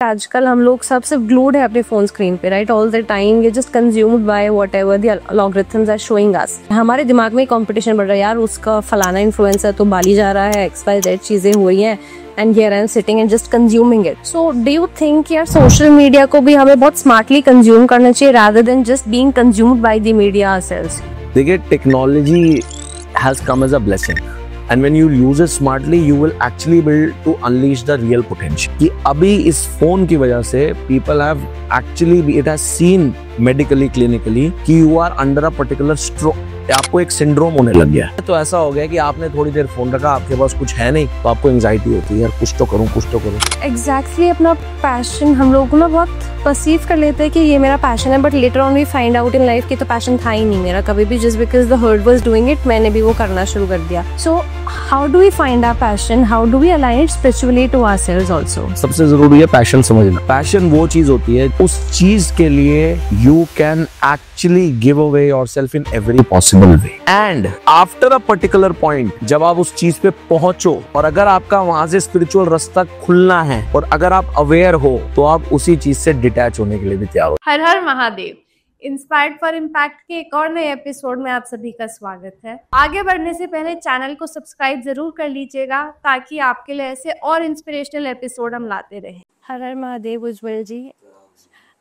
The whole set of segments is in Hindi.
आजकल हम लोग सब सिर्फ ग्लूड है अपने फोन स्क्रीन पे, राइट? ऑल द टाइम ये just consumed by whatever the algorithms are showing us. हमारे दिमाग में कंपटीशन बढ़ रहा है, यार उसका फलाना इन्फ्लुएंसर तो बाली जा रहा है, XYZ चीजें हुई हैं, and here I'm sitting and just consuming it. So do you think यार सोशल मीडिया को भी हमें बहुत स्मार्टली कंज्यूम करना चाहिए rather than just being consumed by the media ourselves? देखिए, technology has come as a blessing and when you use it smartly you will actually be able to unleash the real potential। कि अभी इस फोन की वजह से people have actually, it has seen medically clinically कि you are under a particular stroke, आपको एक सिंड्रोम होने लग गया है। तो ऐसा हो गया कि आपने थोड़ी देर फोन रखा, आपके पास कुछ है नहीं, तो आपको एंजाइटी होती है, यार कुछ तो करूं कुछ तो करूं। एग्जैक्टली अपना पैशन हम लोग ना बहुत परसीव कर लेते हैं कि ये मेरा पैशन है, but later on we find out in life कि तो पैशन था ही नहीं मेरा कभी भी, just because the herd was doing it मैंने भी वो करना शुरू कर दिया। So how do we find our passion, how do we align it spiritually to ourselves also? सबसे जरूरी है पैशन समझना। पैशन वो चीज होती है, उस चीज के लिए you can actually give away yourself in every possible way, and after a particular point जब आप उस चीज पे पहुंचो और अगर आपका वहां से स्पिरिचुअल रास्ता खुलना है और अगर आप अवेयर हो तो आप उसी चीज से डिटैच होने के लिए भी तैयार हो। हर Har Mahadev. Inspired for impact के एक और नए एपिसोड में आप सभी का स्वागत है। आगे बढ़ने से पहले चैनल को सब्सक्राइब जरूर कर लीजिएगा ताकि आपके लिए ऐसे और इंस्पिरेशनल एपिसोड हम लाते रहें। हर हर महादेव उज्जवल जी,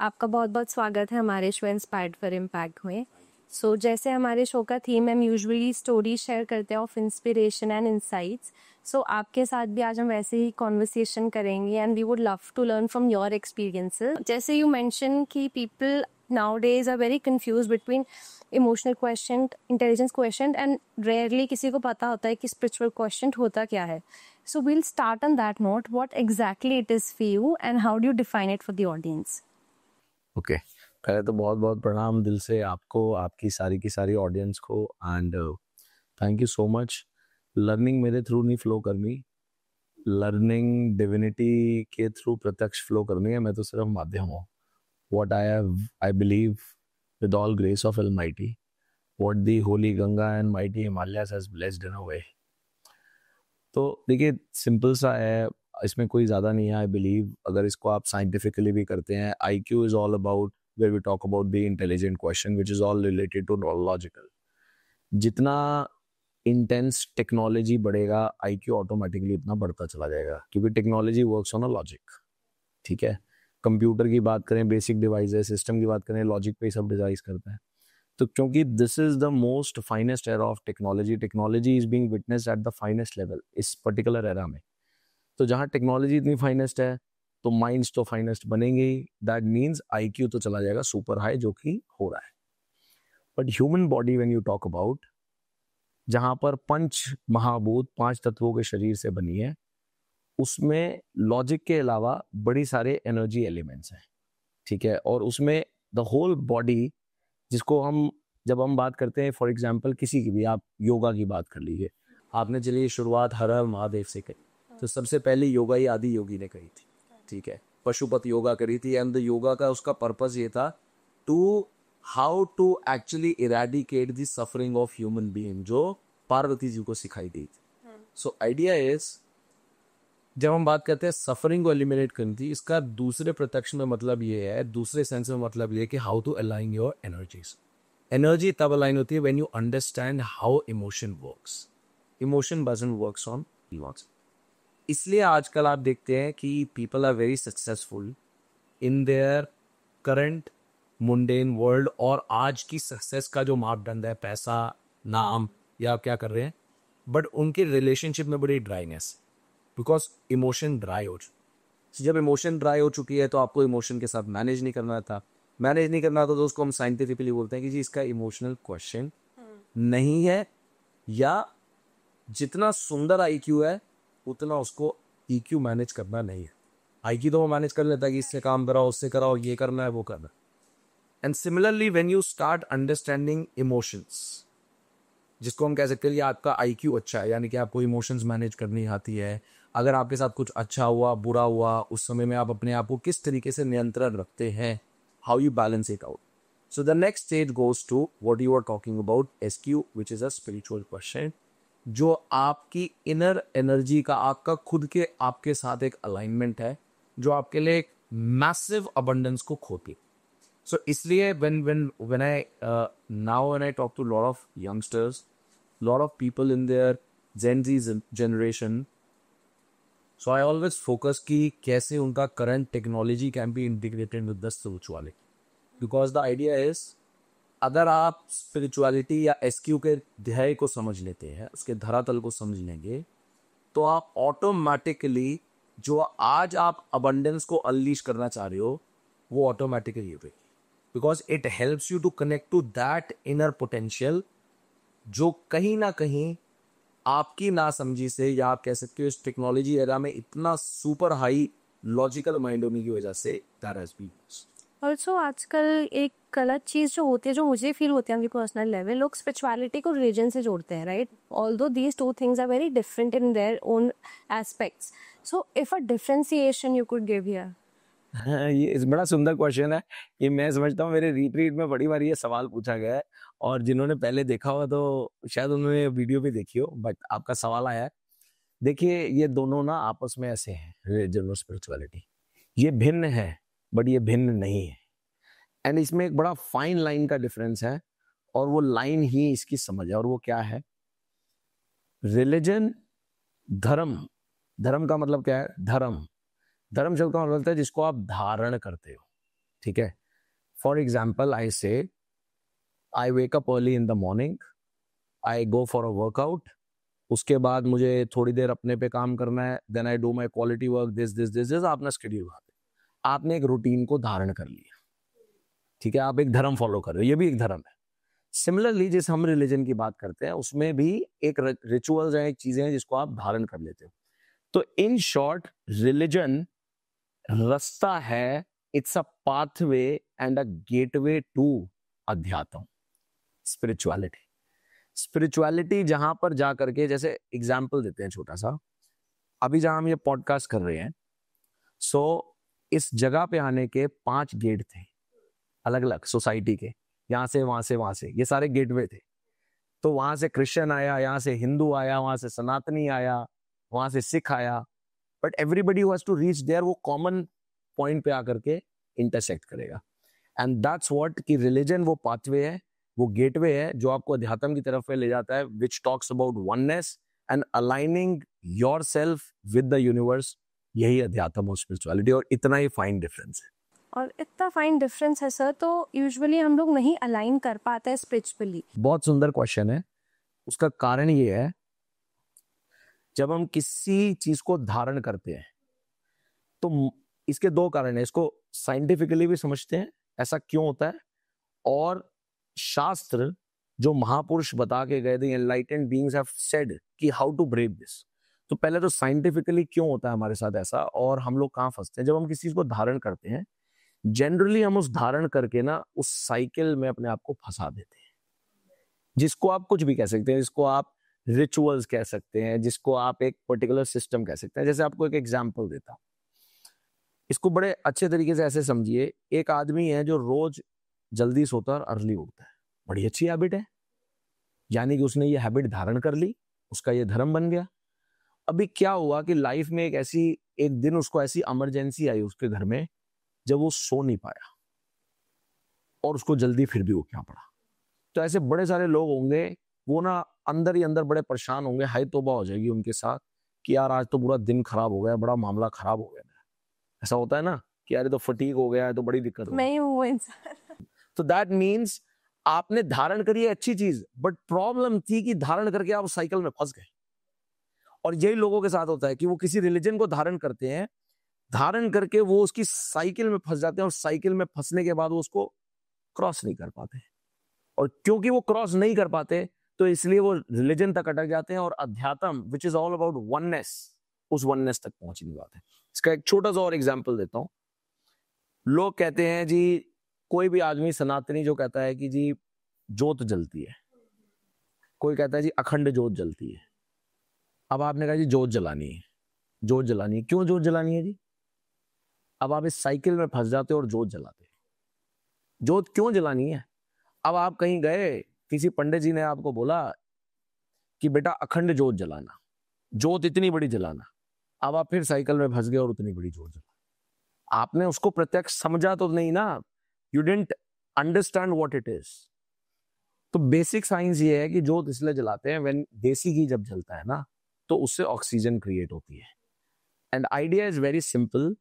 आपका बहुत बहुत स्वागत है हमारे शो इंस्पायर्ड फॉर इम्पैक्ट में। सो जैसे हमारे शो का थीम हम यूजुअली स्टोरी शेयर करते हैं of inspiration and insights, so आपके साथ भी आज हम वैसे ही कॉन्वर्सेशन करेंगे and we would love to learn from your experiences. जैसे यू मेंशन कि people nowadays are very confused between emotional quotient, intelligence quotient and rarely किसी को पता होता है कि spiritual quotient होता क्या है। So we'll start on that note, what exactly it is for you and how do you define it for the audience? Okay, पहले तो बहुत बहुत प्रणाम दिल से आपको, आपकी सारी की सारी ऑडियंस को, and thank you so much. Learning मेरे थ्रू नहीं फ्लो करनी, लर्निंग डिविनिटी के थ्रू प्रत्यक्ष फ्लो करनी है। मैं तो सिर्फ माध्यम हूँ। What I believe with all grace of Almighty, what the Holy Ganga and mighty Himalayas has blessed in a way। तो देखिए, सिंपल सा है, इसमें कोई ज़्यादा नहीं है। आई बिलीव अगर इसको आप साइंटिफिकली भी करते हैं, IQ is all about where we talk about the intelligent question which is all related to logical. जितना इंटेंस टेक्नोलॉजी बढ़ेगा, IQ ऑटोमेटिकली उतना बढ़ता चला जाएगा, क्योंकि technology works on a logic. ठीक है, कंप्यूटर की बात करें, बेसिक डिवाइस है, सिस्टम की बात करें, लॉजिक पे सब डिजाइन करता है। तो क्योंकि this is the most finest era of technology, technology is being witnessed at the finest level इस पर्टिकुलर एरा में। तो जहाँ टेक्नोलॉजी इतनी फाइनेस्ट है तो माइंड्स तो फाइनेस्ट बनेंगे ही। दैट मीन्स IQ तो चला जाएगा सुपर हाई, जो कि हो रहा है। But human body when you talk about, जहाँ पर पंच महाभूत 5 तत्वों के शरीर से बनी है, उसमें लॉजिक के अलावा बड़ी सारे एनर्जी एलिमेंट्स हैं। ठीक है, और उसमें द होल बॉडी, जिसको हम जब हम बात करते हैं, फॉर एग्जांपल किसी की भी आप योगा की बात कर लीजिए, आपने चलिए शुरुआत हर हर महादेव से करी, तो सबसे पहले योगा ही आदि योगी ने करी थी। ठीक है, पशुपति योगा करी थी, एंड द योगा का उसका पर्पस ये था to how to actually eradicate the suffering of human being, जो पार्वती जी को सिखाई दी थी। सो आइडिया इज, जब हम बात करते हैं सफरिंग को एलिमिनेट करनी थी, इसका दूसरे प्रत्यक्ष में मतलब ये है, दूसरे सेंस में मतलब ये है कि how to align your energies. Energy तब अलाइन होती है when you understand how emotion works. Emotion doesn't works on logic. इसलिए आजकल आप देखते हैं कि people are very successful in their current mundane world, और आज की सक्सेस का जो मापदंड है पैसा, नाम, या आप क्या कर रहे हैं, बट उनके रिलेशनशिप में बड़ी ड्राइनेस, बिकॉज इमोशन ड्राई हो चुकी। जब इमोशन ड्राई हो चुकी है तो आपको इमोशन के साथ मैनेज नहीं करना था। मैनेज नहीं करना था तो उसको हम साइंटिफिकली बोलते हैं कि जी इसका इमोशनल क्वेश्चन नहीं है, या जितना सुंदर IQ है उतना उसको EQ मैनेज करना नहीं है। IQ तो वो मैनेज कर लेता है कि इससे काम कराओ, उससे कराओ, ये करना है, वो करना है। And similarly when you start understanding emotions, जिसको हम कह सकते हैं कि आपका IQ अच्छा है, यानी कि आपको इमोशंस मैनेज करनी आती है। अगर आपके साथ कुछ अच्छा हुआ, बुरा हुआ, उस समय में आप अपने आप को किस तरीके से नियंत्रण रखते हैं, how you balance it out. So the next stage goes to what you are talking about, SQ, which is a spiritual question, जो आपकी इनर एनर्जी का, आपका खुद के आपके साथ एक अलाइनमेंट है, जो आपके लिए एक मैसिव अबंडेंस को खोती। सो इसलिए when I now when I talk to a lot of youngsters, lot of people in their Gen Z generation, so I always focus कि कैसे उनका current technology can be integrated with the spirituality, because the idea is अगर आप spirituality या SQ के ध्येय को समझ लेते हैं, उसके धरातल को समझ लेंगे, तो आप ऑटोमेटिकली जो आज आप अबंडेंस को अनलीश करना चाह रहे हो वो ऑटोमेटिकली होगी, because it helps you to connect to that inner potential जो कहीं ना कहीं आपकी नासमझी से, या आप कह सकते हो इस टेक्नोलॉजी एरा में इतना सुपर हाई लॉजिकल माइंड होने की वजह say that has been. Also आजकल एक गलत चीज़ जो होती है, जो मुझे फील होती है पर्सनल लेवल, लोग स्पिरिचुअलिटी को रिलीजन से जोड़ते हैं, right? Although these two things are very different in their own aspects, so if a differentiation you could give here. ये इस बड़ा सुंदर क्वेश्चन है। ये मैं समझता हूँ मेरे रिट्रीट में बड़ी बार ये सवाल पूछा गया है, और जिन्होंने पहले देखा हुआ तो शायद उन्होंने वीडियो भी देखी हो, बट आपका सवाल आया है। देखिए, ये दोनों ना आपस में ऐसे हैं, रिलीजन और स्पिरिचुअलिटी, ये भिन्न है बट ये भिन्न नहीं है। एंड इसमें एक बड़ा फाइन लाइन का डिफरेंस है, और वो लाइन ही इसकी समझ है, और वो क्या है? रिलीजन, धर्म, धर्म का मतलब क्या है? धर्म शब्द का मतलब है जिसको आप धारण करते हो, ठीक है? For example, I say I wake up early in the morning, I go for a workout, उसके बाद मुझे थोड़ी देर अपने पे काम करना है, then I do my quality work, this आपने शेड्यूल, आपने एक रूटीन को धारण कर लिया, ठीक है? आप एक धर्म फॉलो कर रहे हो, ये भी एक धर्म है। सिमिलरली जिस हम रिलीजन की बात करते हैं उसमें भी एक रिचुअल्स हैं, एक चीजें हैं जिसको आप धारण कर लेते हो। तो इन शॉर्ट, रिलीजन रास्ता है, it's a pathway and a gateway to adhyatma. Spirituality जहां पर जा करके, जैसे एग्जाम्पल देते हैं छोटा सा, अभी जहां हम ये पॉडकास्ट कर रहे हैं, सो इस जगह पे आने के 5 गेट थे अलग अलग सोसाइटी के, यहां से वहां से वहां से, ये सारे गेटवे थे। तो वहां से क्रिश्चियन आया, यहाँ से हिंदू आया, वहां से सनातनी आया, वहां से सिख आया, but everybody who has to reach there, वो कॉमन पॉइंट पे आकर के इंटरसेक्ट करेगा। एंड दैट्स व्हाट कि रिलीजन वो पाथवे है, वो गेटवे है जो आपको अध्यात्म की तरफ ले जाता है, which talks about oneness and aligning yourself with the universe. यही अध्यात्म और स्पिरिचुअलिटी, और इतना ही फाइन डिफरेंस है। और इतना फाइन डिफरेंस है सर, तो यूजुअली हम लोग नहीं अलाइन कर पाते हैं स्पिरिचुअली। बहुत सुंदर क्वेश्चन है। उसका कारण ये है, जब हम किसी चीज को धारण करते हैं तो इसके 2 कारण है। इसको साइंटिफिकली भी समझते हैं ऐसा क्यों होता है, और शास्त्र जो महापुरुष बता के गए थे, एनलाइटेंड बीइंग्स हैव सेड कि हाउ टू ब्रेक दिस। तो पहले तो साइंटिफिकली क्यों होता है हमारे साथ ऐसा, और हम लोग कहाँ फंसते हैं? जब हम किसी चीज को धारण करते हैं, जनरली हम उस धारण करके ना उस साइकिल में अपने आप को फंसा देते हैं, जिसको आप कुछ भी कह सकते हैं, जिसको आप रिचुअल्स कह सकते हैं, जिसको आप एक पर्टिकुलर सिस्टम कह सकते हैं। जैसे आपको एक एग्जांपल देता हूं, इसको बड़े अच्छे तरीके से ऐसे समझिए। एक आदमी है जो रोज जल्दी सोता है और अर्ली उठता है, बड़ी अच्छी हैबिट है, यानी कि उसने ये हैबिट धारण कर ली, उसका ये धर्म बन गया। अभी क्या हुआ कि लाइफ में एक दिन उसको ऐसी इमरजेंसी आई उसके घर में, जब वो सो नहीं पाया और उसको जल्दी फिर भी उठना पड़ा। तो ऐसे बड़े सारे लोग होंगे, वो ना अंदर ही अंदर बड़े परेशान होंगे, हाय तौबा हो जाएगी उनके साथ कि यार आज तो पूरा दिन खराब हो गया, बड़ा मामला खराब हो गया। ऐसा होता है ना कि यार तो फटीग हो गया है, तो बड़ी दिक्कत हो मैं हूँ इंसान। तो दैट मीन्स आपने धारण करी अच्छी चीज, बट प्रॉब्लम थी कि धारण करके आप साइकिल में फंस गए। और यही लोगों के साथ होता है कि वो किसी रिलीजन को धारण करते हैं, धारण करके वो उसकी साइकिल में फंस जाते हैं, और साइकिल में फंसने के बाद वो उसको क्रॉस नहीं कर पाते, और क्योंकि वो क्रॉस नहीं कर पाते तो इसलिए वो रिलीजन तक अटक जाते हैं, और अध्यात्म which is all about oneness, उस वननेस तक पहुंच नहीं पाते। इसका एक छोटा सा और एग्जाम्पल देता हूं। लोग कहते हैं जी, कोई भी आदमी सनातनी जो कहता है कि जी जोत जलती है, कोई कहता है जी अखंड जोत जलती है। अब आपने कहा जी जोत जलानी है, जोत जलानी है, क्यों जोत जलानी है जी? अब आप इस साइकिल में फंस जाते हो और जोत जलाते हो। जोत क्यों जलानी है? अब आप कहीं गए, किसी पंडित जी ने आपको बोला कि बेटा अखंड जोत जलाना, जोत इतनी बड़ी जलाना। अब आप फिर साइकिल में फंस गए और उतनी बड़ी जोत जला। आपने उसको प्रत्यक्ष समझा तो नहीं ना, you didn't understand what it is. तो बेसिक साइंस ये है कि जोत इसलिए जलाते हैं, व्हेन देसी घी जब जलता है ना तो उससे ऑक्सीजन क्रिएट होती है। And idea is very simple,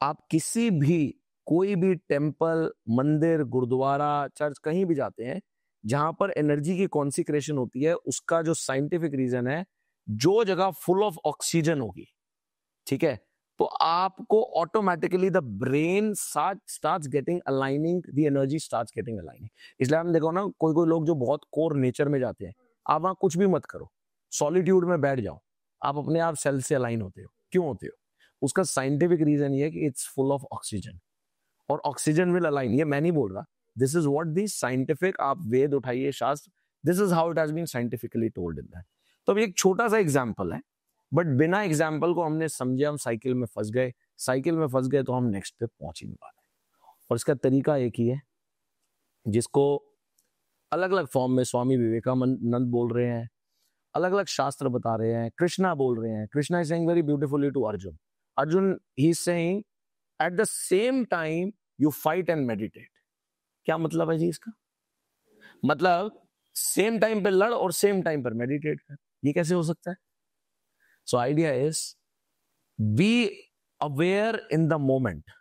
आप किसी भी कोई भी टेम्पल, मंदिर, गुरुद्वारा, चर्च कहीं भी जाते हैं जहां पर एनर्जी की कॉन्सिक्रेशन होती है, उसका जो साइंटिफिक रीजन है, जो जगह फुल ऑफ ऑक्सीजन होगी, ठीक है, तो आपको automatically the brain starts getting aligning, the energy starts getting aligning. इसलिए हम देखो ना, कोई कोई लोग जो बहुत कोर नेचर में जाते हैं, आप वहां कुछ भी मत करो, सॉलिट्यूड में बैठ जाओ, आप अपने आप सेल से अलाइन होते हो। क्यों होते हो? उसका साइंटिफिक रीजन ये है कि इट्स फुल ऑफ ऑक्सीजन, और ऑक्सीजन विल अलाइन। ये मैं नहीं बोल रहा, this is what the scientific, आप वेद उठाइए, शास्त्र, this is how it has been scientifically told in that. तो अभी एक छोटा सा एग्जांपल है, बट बिना एग्जाम्पल को हमने समझे हम साइकिल में फंस गए, साइकिल में फंस गए तो हम नेक्स्ट पे पहुंच ही नहीं पाए। और इसका तरीका एक ही है, जिसको अलग अलग फॉर्म में स्वामी विवेकानंद बोल रहे हैं, अलग अलग शास्त्र बता रहे हैं, कृष्णा बोल रहे हैं। Krishna is saying very beautifully to Arjun, Arjun he is saying at the same time you fight and meditate. क्या मतलब है जी इसका? मतलब सेम टाइम पे लड़ और सेम टाइम पर मेडिटेट कर, ये कैसे हो सकता है? So idea is be aware in the moment.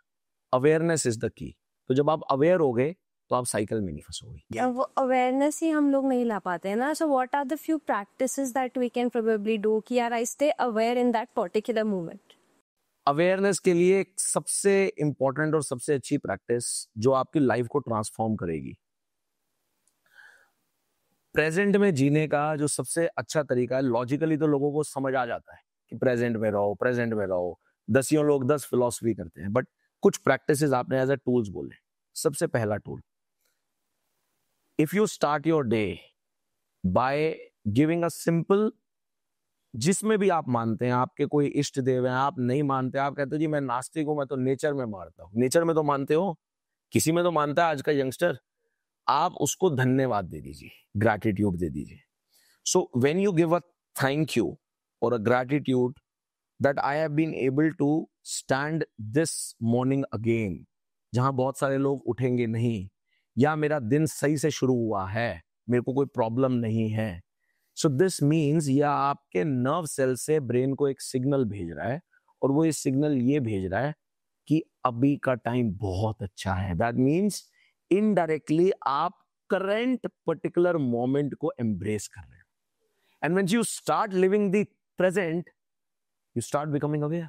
Awareness is the key. तो जब आप अवेयर हो गए तो आप साइकिल में नहीं फंसोगे। वो अवेयरनेस ही हम लोग नहीं ला पाते हैं ना। So what are the few practices that we can probably do कि यार I stay aware in that particular moment? Awareness के लिए एक सबसे इंपॉर्टेंट और सबसे अच्छी प्रैक्टिस जो आपकी लाइफ को ट्रांसफॉर्म करेगी, प्रेजेंट में जीने का जो सबसे अच्छा तरीका है, लॉजिकली तो लोगों को समझ आ जाता है कि प्रेजेंट में रहो, प्रेजेंट में रहो, दसियों लोग 10 फिलॉसफी करते हैं, बट कुछ प्रैक्टिसेस आपने एज अ टूल्स बोले। सबसे पहला tool, if you start your day by giving a simple, जिसमें भी आप मानते हैं, आपके कोई इष्ट देव हैं, आप नहीं मानते, आप कहते हो जी मैं नास्तिक हूं, मैं तो नेचर में मानता हूं, नेचर में तो मानते हो, किसी में तो मानता है आज का यंगस्टर, आप उसको धन्यवाद दे दीजिए, ग्रैटिट्यूड दे दीजिए। So when you give a thank you और a gratitude that I have been able to stand this morning again, जहां बहुत सारे लोग उठेंगे नहीं, या मेरा दिन सही से शुरू हुआ है, मेरे को कोई प्रॉब्लम नहीं है। सो दिस मीन्स या आपके नर्व सेल से ब्रेन को एक सिग्नल भेज रहा है, और वो ये सिग्नल ये भेज रहा है कि अभी का टाइम बहुत अच्छा है। दैट मीन्स इनडायरेक्टली आप करंट पर्टिकुलर मोमेंट को एम्ब्रेस कर रहे हो। And when you start living the present, you start becoming aware.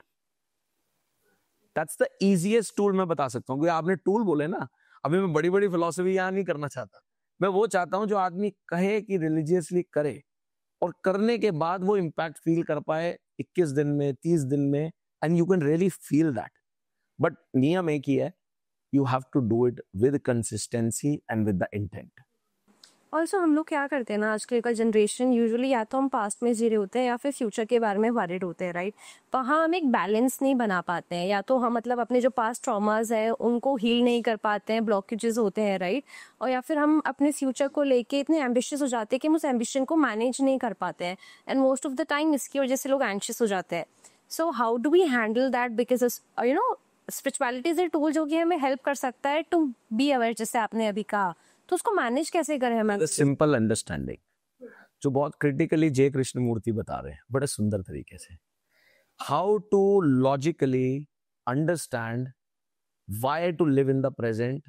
That's the easiest tool मैं बता सकता हूँ। आपने टूल बोले ना, अभी मैं बड़ी बड़ी फिलॉसफी यहां नहीं करना चाहता, मैं वो चाहता हूं जो आदमी कहे कि रिलीजियसली करे, और करने के बाद वो इम्पैक्ट फील कर पाए 21 दिन में, 30 दिन में, and you can really feel that. But नियम एक ही है, you have to do it with consistency and with the intent. Also हम लोग क्या करते हैं ना, आजकल का जनरेशन यूजुअली या तो हम पास्ट में जी रहे होते हैं या फिर फ्यूचर के बारे में वरीड होते हैं, राइट? वहाँ हम एक बैलेंस नहीं बना पाते हैं, या तो हम मतलब अपने जो पास्ट ट्रॉमाज हैं उनको हील नहीं कर पाते हैं, ब्लॉकेजेस होते हैं, राइट? और या फिर हम अपने फ्यूचर को लेके इतने एम्बिशियस हो जाते हैं कि हम उस एम्बिशन को मैनेज नहीं कर पाते हैं, and most of the time इसकी वजह से लोग एंशियस हो जाते हैं। So how do we handle that? Because you know spirituality is a tool जो कि हमें हेल्प कर सकता है टू बी अवेयर, जैसे आपने अभी कहा, तो उसको मैनेज कैसे करें हमें? सिंपल अंडरस्टैंडिंग जो बहुत क्रिटिकली जय कृष्णमूर्ति बता रहे हैं बड़े सुंदर तरीके से, how to logically understand why to live in the present,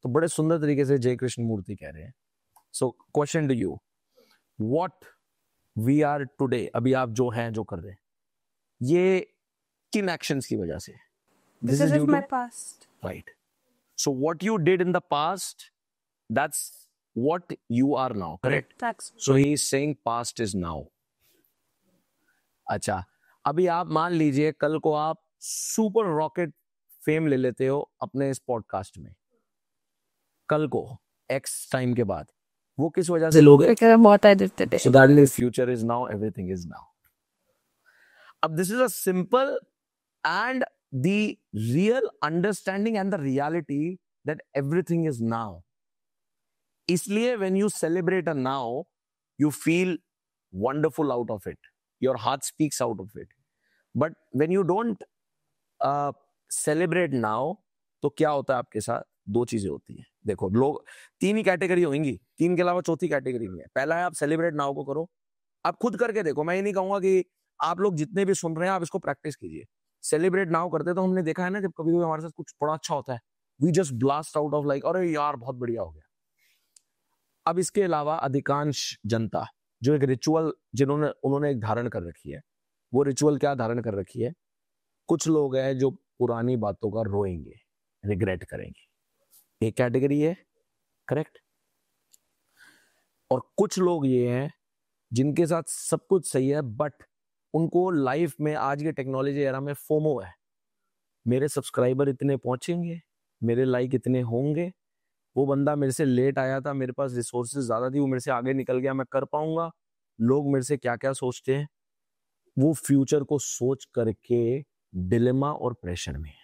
तो बड़े सुंदर तरीके से जय कृष्णमूर्ति कह रहे हैं। So question to you, what we are today, अभी आप जो हैं, जो कर रहे हैं, ये किन एक्शंस की वजह से? Because of my past. Right. So what you did in the past, that's what you are now, correct? That's So he is saying past is now. अच्छा, अभी आप मान लीजिए कल को आप सुपर रॉकेट फेम ले लेते हो अपने इस पॉडकास्ट में, कल को X टाइम के बाद, वो किस वजह से लोगे? because of what I did today. So that means future is now, everything is now. अब this is a simple and the real understanding and the reality that everything is now. इसलिए when you celebrate a now, you feel wonderful out of it. Your heart speaks out of it. But when you don't celebrate now, तो क्या होता है आपके साथ? दो चीजें होती हैं। देखो, लोग तीन ही कैटेगरी होंगी, तीन के अलावा चौथी कैटेगरी नहीं है। पहला है आप सेलिब्रेट नाउ को करो, आप खुद करके देखो। मैं ये नहीं कहूंगा कि आप लोग जितने भी सुन रहे हैं आप इसको प्रैक्टिस कीजिए। सेलिब्रेट नाउ करते तो हमने देखा है ना, जब कभी कभी हमारे साथ कुछ बड़ा अच्छा होता है, we just blast out of like अरे यार बहुत बढ़िया हो गया। अब इसके अलावा अधिकांश जनता जो एक रिचुअल उन्होंने एक धारण कर रखी है, वो रिचुअल क्या धारण कर रखी है? कुछ लोग हैं जो पुरानी बातों का रोएंगे, रिग्रेट करेंगे, एक कैटेगरी है, करेक्ट। और कुछ लोग ये हैं जिनके साथ सब कुछ सही है, बट उनको लाइफ में आज के टेक्नोलॉजी एरा में फोमो है। मेरे सब्सक्राइबर इतने पहुंचेंगे, मेरे लाइक इतने होंगे, वो बंदा मेरे से लेट आया था, मेरे पास रिसोर्सेज ज्यादा थी, वो मेरे से आगे निकल गया, मैं कर पाऊंगा। लोग मेरे से क्या क्या सोचते हैं, वो फ्यूचर को सोच करके डिलेमा और प्रेशर में है।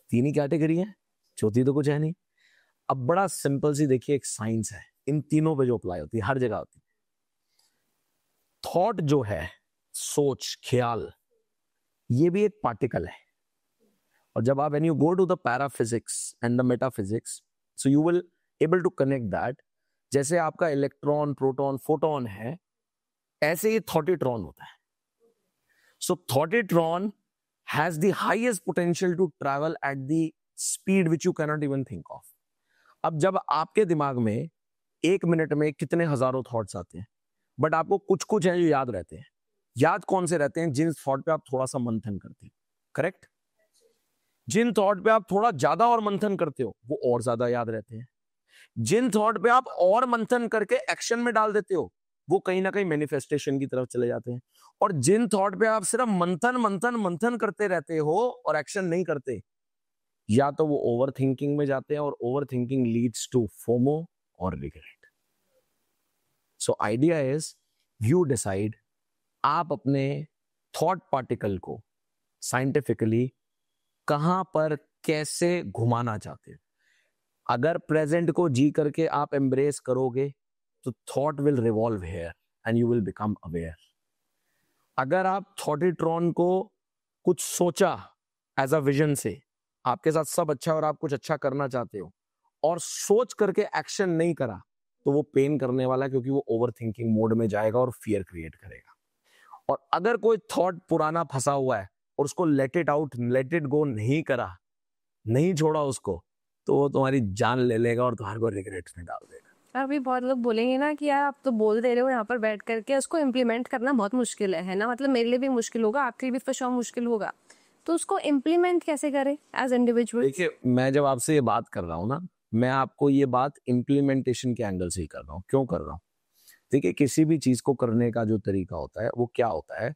तीन ही कैटेगरी है, चौथी तो कुछ है नहीं। अब बड़ा सिंपल सी देखिए, एक साइंस है इन तीनों पे जो अप्लाई होती है, हर जगह होती है। थॉट जो है, सोच, ख्याल, ये भी एक पार्टिकल है। और जब आप when you go to the paraphysics and the metaphysics, so you will able to connect that. जैसे आपका इलेक्ट्रॉन, प्रोटॉन, फोटॉन है, ऐसे ही थॉटिट्रॉन होता है। सो thoughtitron has the highest potential to travel at the speed which you cannot even think of. अब जब आपके दिमाग में एक मिनट में कितने हजारों थॉट्स आते हैं, बट आपको कुछ कुछ हैं जो याद रहते हैं। याद कौन से रहते हैं? जिन थॉट पे आप थोड़ा सा मंथन करते हैं, करेक्ट। जिन थॉट पे आप थोड़ा ज्यादा और मंथन करते हो, वो और ज्यादा याद रहते हैं। जिन थॉट पे आप और मंथन करके एक्शन में डाल देते हो, वो कहीं ना कहीं मैनिफेस्टेशन की तरफ चले जाते हैं। और जिन थॉट पे आप सिर्फ मंथन मंथन मंथन करते रहते हो और एक्शन नहीं करते, या तो वो ओवर थिंकिंग में जाते हैं, और over thinking leads to FOMO और regret. So idea is you decide, आप अपने थॉट पार्टिकल को साइंटिफिकली कहां पर कैसे घुमाना चाहते हो। अगर प्रेजेंट को जी करके आप एम्ब्रेस करोगे तो thought will revolve here and you will become aware. अगर आप थॉटिट्रॉन को कुछ सोचा एज अ विजन से, आपके साथ सब अच्छा और आप कुछ अच्छा करना चाहते हो, और सोच करके एक्शन नहीं करा, तो वो पेन करने वाला है, क्योंकि वो ओवर थिंकिंग मोड में जाएगा और फियर क्रिएट करेगा। और अगर कोई थॉट पुराना फंसा हुआ है और उसको let it out, let it go नहीं करा, नहीं छोड़ा उसको, तो वो तुम्हारी जान ले लेगा और तुम्हारे को रिग्रेट में डाल देगा। अभी बहुत लोग बोलेंगे ना कि यार आप तो बोल दे रहे हो यहाँ पर बैठ करके, उसको इम्प्लीमेंट करना बहुत मुश्किल है ना, मतलब मेरे लिए भी मुश्किल होगा, आपके लिए भी फॉर श्योर मुश्किल होगा, तो उसको इम्प्लीमेंट कैसे करें एज इंडिविजुअल? देखिए, मैं जब आपसे ये बात कर रहा हूँ ना, मैं आपको ये बात इम्प्लीमेंटेशन के एंगल से ही कर रहा हूँ। क्यों कर रहा हूँ? देखिए, किसी भी चीज को करने का जो तरीका होता है वो क्या होता है?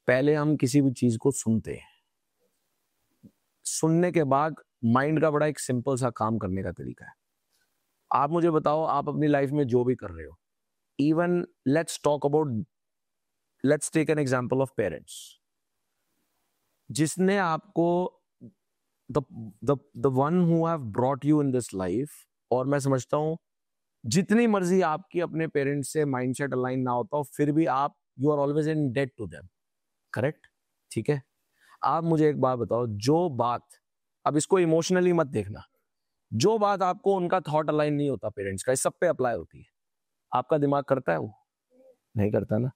पहले हम किसी भी चीज को सुनते हैं, सुनने के बाद माइंड का बड़ा एक सिंपल सा काम करने का तरीका है। आप मुझे बताओ, आप अपनी लाइफ में जो भी कर रहे हो, even let's take an example of parents, जिसने आपको the one who have brought you in this life, और मैं समझता हूं जितनी मर्जी आपकी अपने पेरेंट्स से माइंडसेट अलाइन ना होता हो, फिर भी आप you are always in debt to them, correct? ठीक है, आप मुझे एक बात बताओ, जो बात, अब इसको इमोशनली मत देखना, जो बात आपको उनका थॉट अलाइन नहीं होता पेरेंट्स का, इस सब पे अप्लाई होती है, आपका दिमाग करता है? वो नहीं करता ना।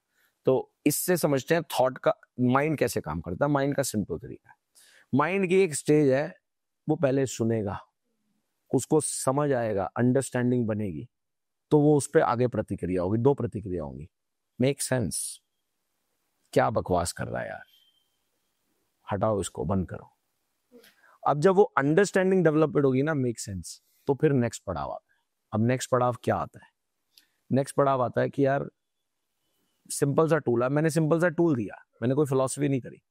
तो इससे समझते हैं थॉट का, माइंड कैसे काम करता है। माइंड का सिंपल तरीका है, माइंड की एक स्टेज है, वो पहले सुनेगा, उसको समझ आएगा, अंडरस्टैंडिंग बनेगी, तो वो उस पर आगे प्रतिक्रिया होगी। दो प्रतिक्रिया होंगी, मेक सेंस, क्या बकवास कर रहा है यार, हटाओ इसको, बंद करो। अब जब वो अंडरस्टैंडिंग डेवलपमेंट होगी ना, मेक सेंस, तो फिर नेक्स्ट पड़ाव आता है। अब नेक्स्ट पड़ाव क्या आता है? नेक्स्ट पड़ाव आता है कि यार सिंपल सा टूल है, मैंने सिंपल सा टूल दिया, मैंने कोई फिलॉसफी नहीं करी,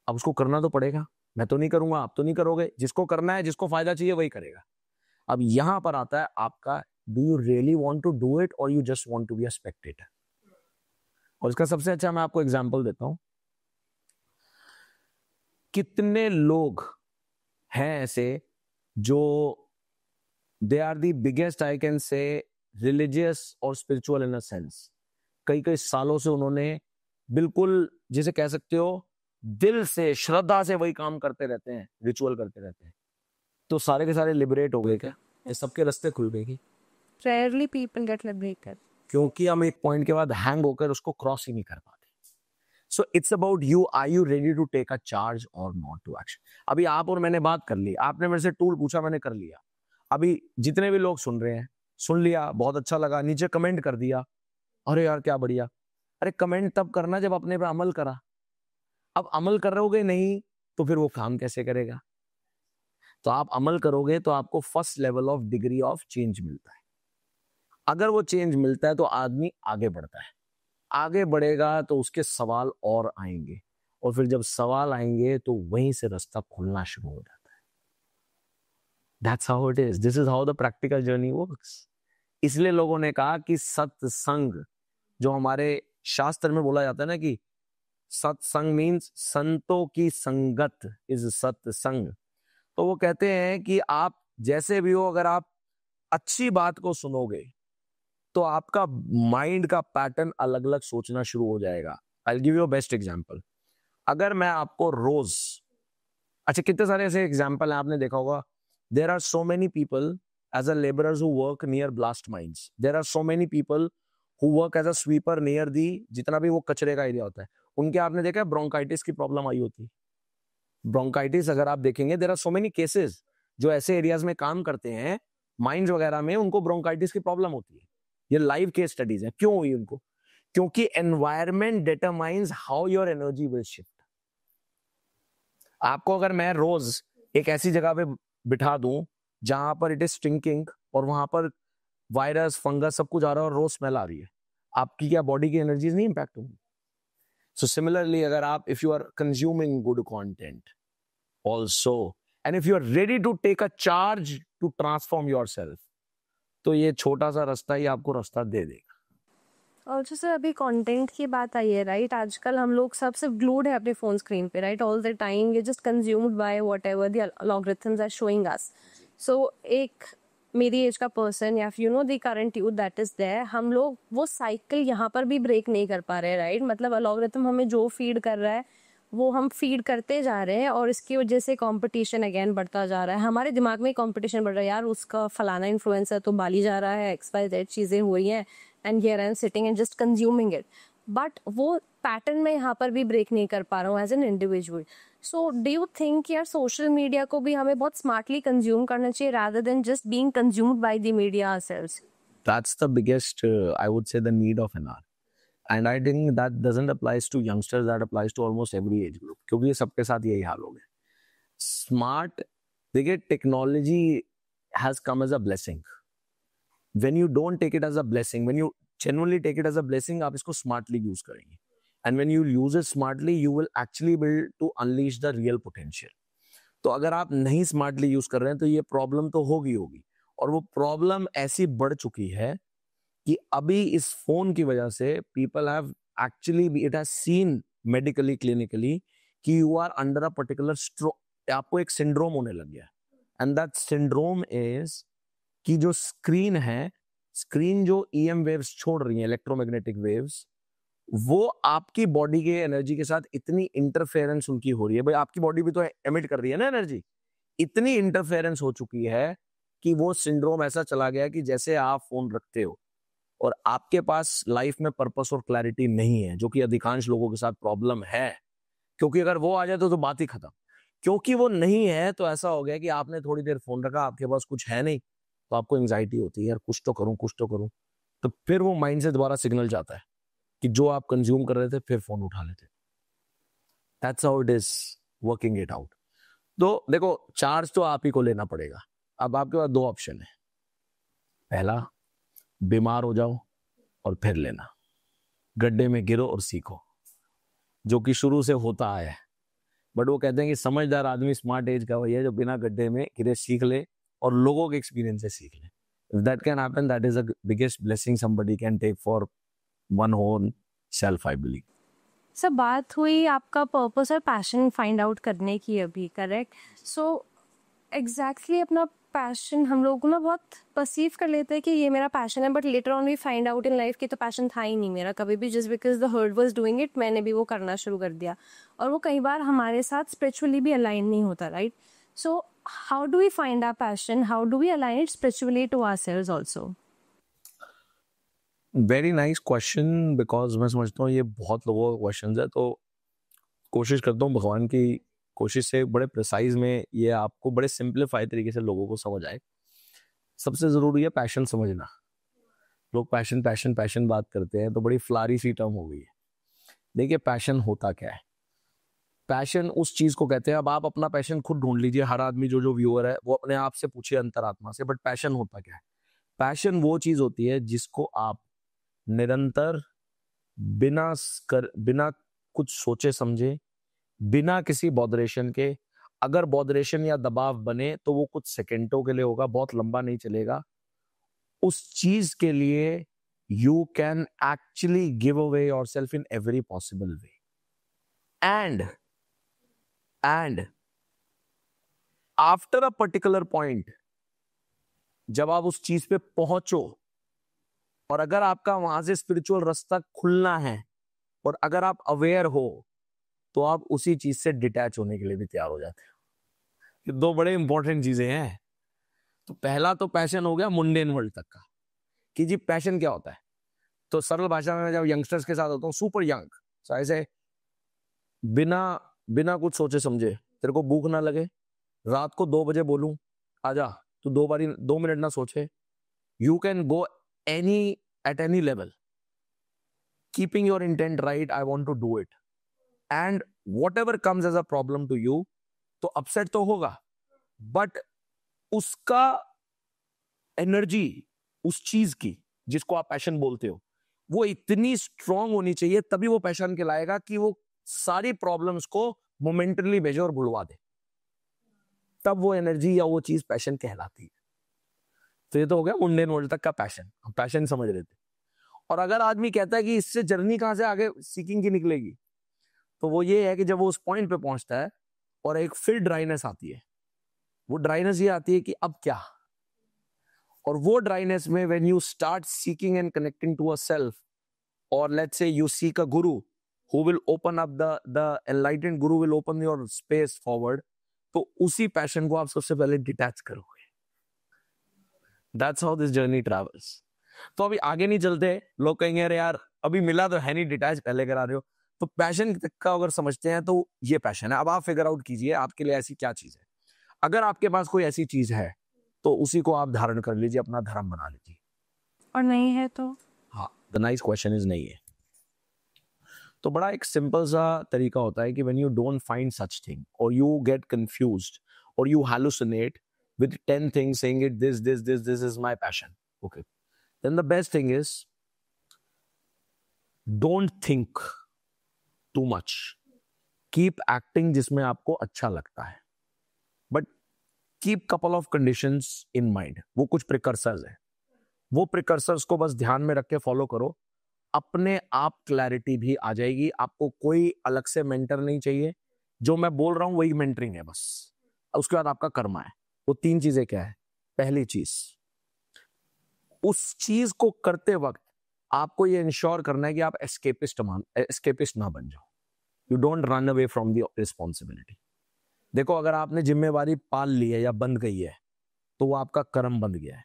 अब उसको करना तो पड़ेगा। मैं तो नहीं करूंगा, आप तो नहीं करोगे, जिसको करना है, जिसको फायदा चाहिए वही करेगा। अब यहां पर आता है आपका, do you really want to do it और you just want to be a spectator? और इसका सबसे अच्छा मैं आपको एग्जांपल देता हूं। कितने लोग हैं ऐसे जो they are the biggest, I can say, religious और स्पिरिचुअल इन अ सेंस। कई कई सालों से उन्होंने बिल्कुल, जिसे कह सकते हो, दिल से श्रद्धा से वही काम करते रहते हैं, रिचुअल करते रहते हैं, तो सारे के सारे लिबरेट हो गए क्या? ये सबके रास्ते खुल गए कि? Rarely people get liberated. क्योंकि हम एक पॉइंट के बाद हैंग होकर उसको क्रॉस ही नहीं कर पाते. So it's about you, are you ready to take a charge और नॉट टू एक्शन. अभी आप और मैंने बात कर ली, आपने मेरे से टूल पूछा, मैंने कर लिया. अभी जितने भी लोग सुन रहे हैं, सुन लिया, बहुत अच्छा लगा, नीचे कमेंट कर दिया, अरे यार क्या बढ़िया. अरे कमेंट तब करना जब अपने पे अमल करा. अब अमल करोगे नहीं तो फिर वो काम कैसे करेगा? तो आप अमल करोगे तो आपको first level of degree of change मिलता है. अगर वो चेंज मिलता है तो आदमी आगे बढ़ता है. आगे बढ़ेगा तो उसके सवाल और आएंगे, और फिर जब सवाल आएंगे तो वहीं से रास्ता खुलना शुरू हो जाता है. That's how it is. This is how the practical journey works. इसलिए लोगों ने कहा कि सत्संग, जो हमारे शास्त्र में बोला जाता है ना कि सत्संग मीन्स संतों की संगत इज सत्संग. तो वो कहते हैं कि आप जैसे भी हो, अगर आप अच्छी बात को सुनोगे तो आपका माइंड का पैटर्न अलग अलग सोचना शुरू हो जाएगा. I give you best example. अगर मैं आपको रोज, अच्छा कितने सारे ऐसे एग्जांपल हैं, आपने देखा होगा. There are so many people as a labourers who work near blast mines. There are so many people who work as a sweeper near the, जितना भी वो कचरे का एरिया होता है, उनके आपने देखा है ब्रोंकाइटिस की प्रॉब्लम आई होती है. ब्रोंकाइटिस अगर आप देखेंगे, there are so many cases जो ऐसे एरियाज में काम करते हैं, माइंस वगैरह में, उनको ब्रोंकाइटिस की प्रॉब्लम होती है. ये लाइव केस स्टडीज हैं. क्यों हुई उनको? क्योंकि environment determines how your energy will shift. आपको अगर मैं रोज एक ऐसी जगह पे बिठा दूं जहां पर इट इज स्टिंकिंग और वहां पर वायरस फंगस सब कुछ आ रहा है और रोज स्मेल आ रही है, आपकी क्या बॉडी की एनर्जीज नहीं इंपैक्ट होंगी? सो सिमिलरली, अगर आप if you are consuming good content also, and if you are ready to take a charge to transform yourself, तो ये छोटा सा रास्ता ही आपको रास्ता दे देगा. और जैसे अभी कंटेंट की बात आई है, राइट, आजकल हम लोग सब सिर्फ ग्लूड है अपने फोन स्क्रीन पे, right, all the time we just consumed by whatever the algorithms are showing us. So एक मेरी एज का पर्सन या you know the current youth that is there, हम लोग वो साइकिल यहाँ पर भी ब्रेक नहीं कर पा रहे, राइट. मतलब एल्गोरिथम हमें जो फीड कर रहा है वो हम फीड करते जा रहे हैं, और इसकी वजह से कंपटीशन अगेन बढ़ता जा रहा है. हमारे दिमाग में कंपटीशन बढ़ रहा है, यार उसका फलाना इन्फ्लुएंसर तो बाली जा रहा है, XYZ चीज़ें हो रही हैं, and here I'm sitting and just consuming it. But वो पैटर्न में यहाँ पर भी ब्रेक नहीं कर पा रहा हूँ as an individual. So do you think यार सोशल मीडिया को भी हमें बहुत स्मार्टली कंज्यूम करना चाहिए rather than just being consumed by the media ourselves? That's the biggest, I would say, the need of an hour. And I think that doesn't applies to youngsters, that applies to almost every age group. क्योंकि ये सबके साथ यही हाल हो गया. Smart, देखिए technology has come as a blessing. When you don't take it as a blessing, when you genuinely take it as a blessing, आप इसको smartly use करेंगे. And when you use it smartly, you will actually be able to unleash the real potential. तो अगर आप नहीं smartly use कर रहे हैं तो ये प्रॉब्लम तो होगी, और वो प्रॉब्लम ऐसी बढ़ चुकी है कि अभी इस फोन की वजह से people have actually, it has seen medically clinically कि you are under a particular आपको एक सिंड्रोम होने लग गया. एंड दैट सिंड्रोम इज कि जो स्क्रीन है, स्क्रीन जो EM वेव्स छोड़ रही है, इलेक्ट्रोमैग्नेटिक वेव्स, वो आपकी बॉडी के एनर्जी के साथ इतनी इंटरफेरेंस उनकी हो रही है. भाई आपकी बॉडी भी तो एमिट कर रही है ना एनर्जी. इतनी इंटरफेरेंस हो चुकी है कि वो सिंड्रोम ऐसा चला गया कि जैसे आप फोन रखते हो और आपके पास लाइफ में पर्पस और क्लैरिटी नहीं है, जो कि अधिकांश लोगों के साथ प्रॉब्लम है. क्योंकि अगर वो आ जाए तो बात ही खत्म. क्योंकि वो नहीं है तो ऐसा हो गया कि आपने थोड़ी देर फोन रखा, आपके पास कुछ है नहीं, तो आपको एंजाइटी होती है, यार कुछ तो करूं. तो फिर वो माइंड से दोबारा सिग्नल जाता है कि जो आप कंज्यूम कर रहे थे फिर फोन उठा लेते. That's how it is working it out. तो देखो, चार्ज तो आप ही को लेना पड़ेगा. अब आपके पास दो ऑप्शन है. पहला, बीमार हो जाओ और फिर लेना, गड्ढे में गिरो और सीखो, जो कि शुरू से होता आया है. बट वो कहते हैं कि समझदार आदमी, स्मार्ट एज का वही है जो बिना गड्ढे में गिरे सीख ले और लोगों के एक्सपीरियंस से सीख ले. If that can happen, that is the biggest blessing somebody can take for one own self, I believe. सब बात हुई आपका पर्पस और पैशन फाइंड आउट करने की अभी, करेक्ट. सो एग्जैक्टली अपना पैशन हम लोग ना बहुत परसीव कर लेते हैं कि ये मेरा पैशन है, but later on we find out in life कि तो पैशन था ही नहीं मेरा कभी भी, just because the herd was doing it मैंने भी वो करना शुरू कर दिया, और वो कई बार हमारे साथ स्पिरिचुअली भी अलाइन नहीं होता, right? So how do we find our passion, how do we align it spiritually to ourselves also? Very nice question, because मैं समझता हूँ ये बहुत लोगों का क्वेश्चन है, तो कोशिश करता हूँ भगवान की कोशिश से बड़े प्रिसाइज में ये आपको बड़े सिंप्लीफाई तरीके से लोगों को समझ आए। सबसे जरूरी है पैशन समझना। लोग पैशन पैशन पैशन बात करते हैं तो बड़ी फ्लारी सी टर्म हो गई है। देखिए पैशन होता क्या है? पैशन उस चीज को कहते हैं, अब आप अपना पैशन खुद ढूंढ लीजिए, हर आदमी जो व्यूअर है वो अपने आप से पूछिए अंतरात्मा से, बट पैशन होता क्या है? पैशन वो चीज होती है जिसको आप निरंतर बिना कुछ सोचे समझे, बिना किसी बॉदरेशन के, अगर बॉदरेशन या दबाव बने तो वो कुछ सेकेंडों के लिए होगा, बहुत लंबा नहीं चलेगा। उस चीज के लिए you can actually give away yourself in every possible way, and after a particular point जब आप उस चीज पे पहुंचो, और अगर आपका वहां से स्पिरिचुअल रास्ता खुलना है और अगर आप अवेयर हो, तो आप उसी चीज से डिटैच होने के लिए भी तैयार हो जाते हो। ये दो बड़े इंपॉर्टेंट चीजें हैं। तो पहला तो पैशन हो गया मुंडेन वर्ल्ड तक का, कि जी पैशन क्या होता है। तो सरल भाषा में जब यंगस्टर्स के साथ होता हूँ, सुपर यंग, तो ऐसे बिना कुछ सोचे समझे, तेरे को भूख ना लगे, रात को 2 बजे बोलूं आजा, तो 2 मिनट ना सोचे, you can go at any level, keeping your intent right, I want to do it, and whatever comes as a problem to you, तो अपसेट तो होगा, बट उसका एनर्जी उस चीज की जिसको आप पैशन बोलते हो वो इतनी स्ट्रांग होनी चाहिए, तभी वो पैशन कहलाएगा कि वो सारी प्रॉब्लम्स को मोमेंटली भेजे और भुलवा दे, तब वो एनर्जी या वो चीज पैशन कहलाती है। तो ये तो हो गया मुंडेन वर्ल्ड तक का पैशन, हम पैशन समझ रहे थे। और अगर आदमी कहता है कि इससे जर्नी कहां से आगे सीकिंग की निकलेगी, तो वो ये है कि जब वो उस पॉइंट पे पहुंचता है और एक फिर ड्राइनेस आती है, वो ड्राइनेस ये आती है कि अब क्या, और वो ड्राइनेस में when you start seeking and connecting to a self, और let's say you seek a guru who will open up the enlightened guru will open your space forward, तो उसी पैशन को आप सबसे पहले डिटैच करोगे। That's how this journey travels. तो अभी आगे नहीं चलते, लोग कहेंगे अरे यार अभी मिला तो है नहीं, डिटैच पहले करा रहे हो। तो पैशन का अगर समझते हैं तो ये पैशन है। अब आप फिगर आउट कीजिए आपके लिए ऐसी क्या चीज है। अगर आपके पास कोई ऐसी चीज है तो उसी को आप धारण कर लीजिए, अपना धर्म बना लीजिए। और नहीं है तो? हाँ, द नाइस क्वेश्चन इज नहीं है। तो बड़ा एक सिंपल सा तरीका होता है कि when you don't find such thing और यू गेट कंफ्यूज्ड और you हैलुसिनेट with 10 things saying it this is my passion, okay, then the best thing is don't think too much, keep acting जिसमें आपको अच्छा लगता है, but keep couple of conditions in mind। वो कुछ precursors है, वो precursors को बस ध्यान में रख के फॉलो करो, अपने आप क्लैरिटी भी आ जाएगी। आपको कोई अलग से मेंटर नहीं चाहिए, जो मैं बोल रहा हूं वही मेंटरिंग है बस। उसके बाद आपका कर्मा है। वो 3 चीजें क्या है? पहली चीज, उस चीज को करते वक्त आपको ये इंश्योर करना है कि आप एस्केपिस्ट ना बन जाओ। You don't run away from the responsibility. देखो, अगर आपने जिम्मेवारी पाल ली है या बंध गई है तो वो आपका कर्म बंध गया है,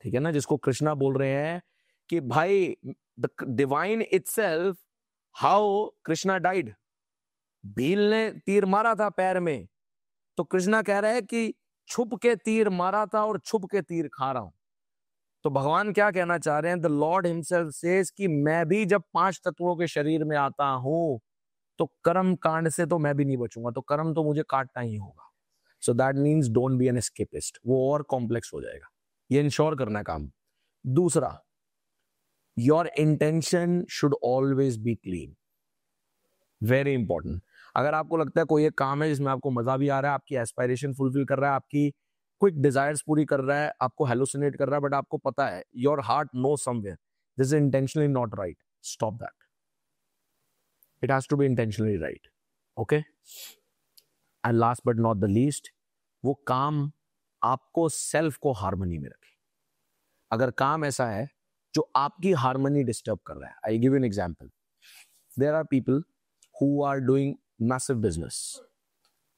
ठीक है ना। जिसको कृष्णा बोल रहे हैं कि भाई the divine itself, how Krishna died, Bhil ने तीर मारा था पैर में, तो कृष्णा कह रहा है कि छुप के तीर मारा था और छुप के तीर खा रहा हूं। तो भगवान क्या कहना चाह रहे हैं? द लॉर्ड हिमसेल्फ सेज कि मैं भी जब 5 तत्वों के शरीर में आता हूं तो कर्म कांड से तो मैं भी नहीं बचूंगा, तो कर्म तो मुझे काटना ही होगा। So that means don't be N escapist. वो और कॉम्प्लेक्स हो जाएगा, ये इंश्योर करना है काम। दूसरा, your intention should always be clean, very important. अगर आपको लगता है कोई एक काम है जिसमें आपको मजा भी आ रहा है, आपकी एस्पायरेशन फुलफिल कर रहा है, आपकी क्विक डिजायर्स पूरी कर रहा है, आपको हेलुसिनेट कर रहा है, बट आपको पता है your heart know somewhere this is intentionally not right, stop that. It has to be intentionally right, okay. And last but not the least, वो काम आपको सेल्फ को हार्मनी में रखे। अगर काम ऐसा है जो आपकी हार्मनी डिस्टर्ब कर रहा है, I give an example, there are people who are doing massive business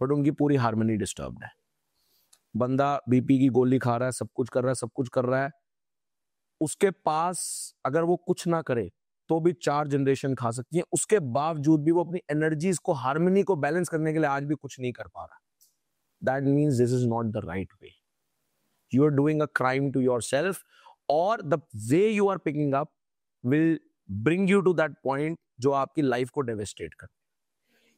but उनकी पूरी हार्मनी डिस्टर्ब्ड है। बंदा बीपी की गोली खा रहा है, सब कुछ कर रहा है, उसके पास अगर वो कुछ ना करे तो भी 4 जनरेशन खा सकती है, उसके बावजूद भी वो अपनी एनर्जीज को, हार्मनी को बैलेंस करने के लिए आज भी कुछ नहीं कर पा रहा। That means this is not the right way. You are doing a crime to yourself, और the way you are picking up will bring you to that point जो आपकी लाइफ को डेवेस्टेट कर।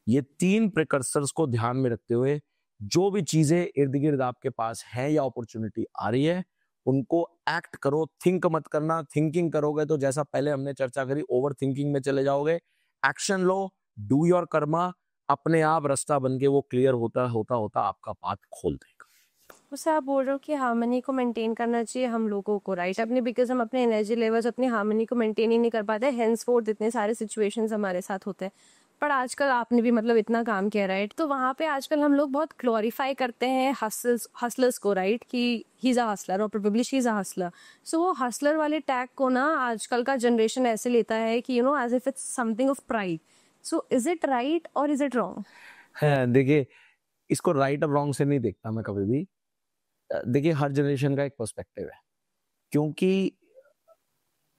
ये 3 प्रिकर्सर्स को ध्यान में रखते हुए जो भी चीजें इर्द गिर्द आपके पास है या अपॉर्चुनिटी आ रही है, उनको एक्ट करो, थिंक मत करना। थिंकिंग करोगे तो जैसा पहले हमने चर्चा करी, ओवर थिंकिंग में चले जाओगे। Action low, do your Karma, अपने आप रास्ता बन के वो क्लियर होता होता आपका पाथ खोल देगा। उससे आप बोल रहे हो कि हार्मनी को मेंटेन करना चाहिए हम लोगों को, राइट? अपने बिकॉज हम अपने एनर्जी लेवल्स, अपनी हार्मनी को मेंटेन ही नहीं कर पाते, हेंसफोर्थ इतने सारे सिचुएशंस हमारे साथ होते हैं। पर आजकल आपने भी मतलब इतना काम किया, राइट? तो वहाँ पे आजकल हम लोग बहुत ग्लोरीफाई करते हैं हसलर्स को, राइट? कि ही इज अ हसलर और probably she is a hustler. So वो हसलर वाले टैग को ना आजकल का जनरेशन ऐसे लेता है कि as if it's something of pride. So is it right और इज इट रॉन्ग? देखिए, इसको राइट और रॉन्ग से नहीं देखता मैं कभी भी। देखिए, हर जनरेशन का एक पर्सपेक्टिव है, क्योंकि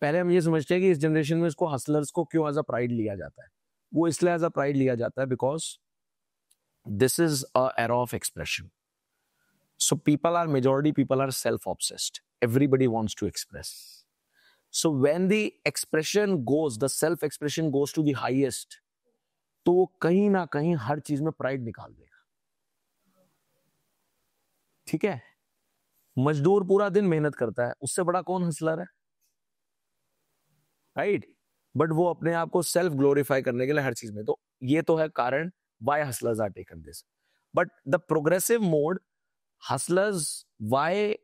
पहले हम ये समझते हैं कि इस जनरेशन में इसको हसलर्स को क्यों एज अ प्राइड लिया जाता है। वो इसलिए एज अ प्राइड लिया जाता है because this is a era of expression. So majority people are self obsessed, everybody wants to express. So when the expression goes, the self expression goes to the highest, तो वो कहीं ना कहीं हर चीज में प्राइड निकाल देगा। ठीक है, मजदूर पूरा दिन मेहनत करता है, उससे बड़ा कौन हसलर है, राइट? बट वो अपने आप को सेल्फ ग्लोरीफाई करने के लिए हर चीज में, तो ये तो है कारण why hustlers are taken this. But the progressive mode hustlers, why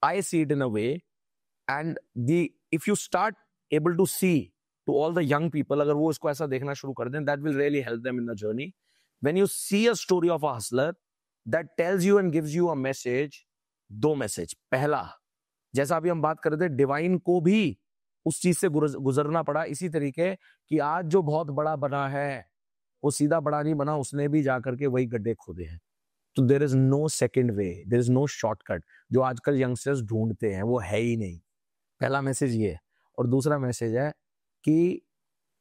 I see it in a way, and the if you start able to see to all the young people, अगर वो इसको ऐसा देखना शुरू कर दें, that will really help them in the journey. When you see a story of a hustler that tells you and gives you a message, 2 message. पहला, जैसा अभी हम बात कर रहे थे, डिवाइन को भी उस चीज से गुजरना पड़ा इसी तरीके कि आज जो बहुत बड़ा बना है वो सीधा बड़ा नहीं बना, उसने भी जाकर के वही गड्ढे खोदे हैं। तो there is no second way, there is no shortcut जो आजकल यंगस्टर्स ढूंढते हैं, वो है ही नहीं। पहला मैसेज ये है। और दूसरा मैसेज है कि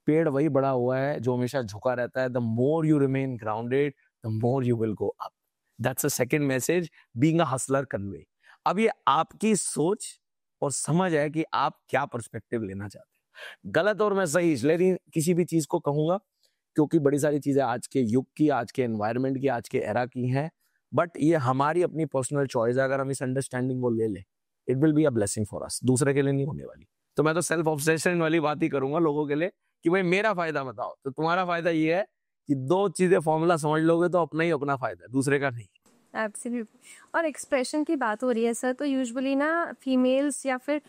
पेड़ वही बड़ा हुआ है जो हमेशा झुका रहता है। The more you remain grounded, the more you will go up. That's a second message being a Hustler convey. अब ये आपकी सोच और समझ है कि आप क्या पर्सपेक्टिव लेना चाहते हैं। गलत और मैं सही इसलिए किसी भी चीज को कहूंगा क्योंकि बड़ी सारी चीजें आज के युग की, आज के एनवायरनमेंट की, आज के एरा की हैं, बट ये हमारी अपनी पर्सनल चॉइस है। अगर हम इस अंडरस्टैंडिंग को ले लें, it will be a blessing for us, दूसरे के लिए नहीं होने वाली। तो मैं तो सेल्फ ऑब्सेशन वाली बात ही करूंगा लोगों के लिए कि भाई मेरा फायदा बताओ। तो तुम्हारा फायदा ये है कि 2 चीजें फॉर्मूला समझ लोगे तो अपना ही अपना फायदा है, दूसरे का नहीं। एब्सोल्युटली। और एक्सप्रेशन की बात हो रही है सर, तो यूजुअली ना फीमेल्स या फिर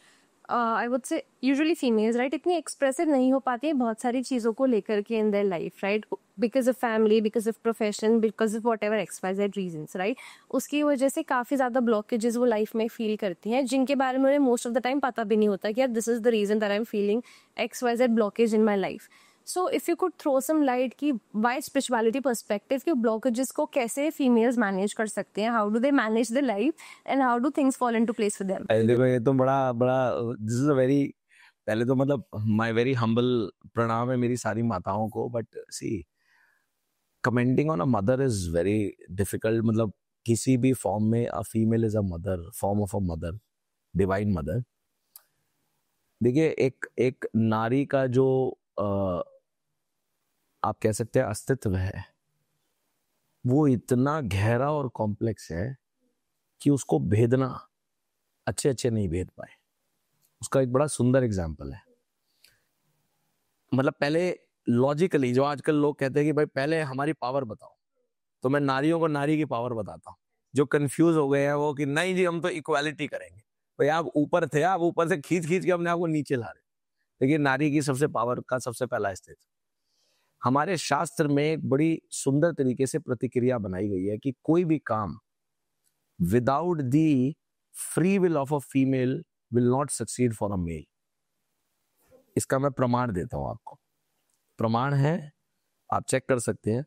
आई वुड से यूजुअली फीमेल्स, राइट, इतनी एक्सप्रेसिव नहीं हो पाती है बहुत सारी चीज़ों को लेकर के in their life, right? Because of family, because of profession, because of whatever XYZ reasons, right? उसकी वजह से काफ़ी ज़्यादा ब्लॉकेजेस वो लाइफ में फील करती हैं, जिनके बारे में उन्हें मोस्ट ऑफ द टाइम पता भी नहीं होता कि यार this is the reason that I am feeling XYZ blockage in my life. So if you could throw some light कि वाई स्पिरिचुअलिटी पर्सपेक्टिव के ब्लॉकेजेस को कैसे फीमेल्स मैनेज कर सकते हैं, how do they manage the life and how do things fall into place for them? देखो, ये तो बड़ा बड़ा, दिस इज अ वेरी, पहले तो मतलब माय वेरी हम्बल प्रणाम है मेरी सारी माताओं को। But see, commenting on a mother is very difficult. मतलब किसी भी फॉर्म में a female is a mother, form of a mother, divine mother. देखिए, एक नारी का जो आप कह सकते हैं अस्तित्व है, वो इतना गहरा और कॉम्प्लेक्स है कि उसको भेदना अच्छे अच्छे नहीं भेद पाए। उसका एक बड़ा सुंदर एग्जाम्पल है। मतलब पहले लॉजिकली जो आजकल लोग कहते हैं कि भाई पहले हमारी पावर बताओ, तो मैं नारियों को नारी की पावर बताता हूँ। जो कंफ्यूज हो गए हैं वो कि नहीं जी हम तो इक्वालिटी करेंगे। भाई आप ऊपर थे, आप ऊपर से खींच खींच के अपने आप को नीचे ला रहे। देखिए, नारी की सबसे पावर का सबसे पहला स्टेज, हमारे शास्त्र में एक बड़ी सुंदर तरीके से प्रतिक्रिया बनाई गई है कि कोई भी काम without the free will of a female will not succeed for a male. इसका मैं प्रमाण देता हूं आपको, प्रमाण है, आप चेक कर सकते हैं।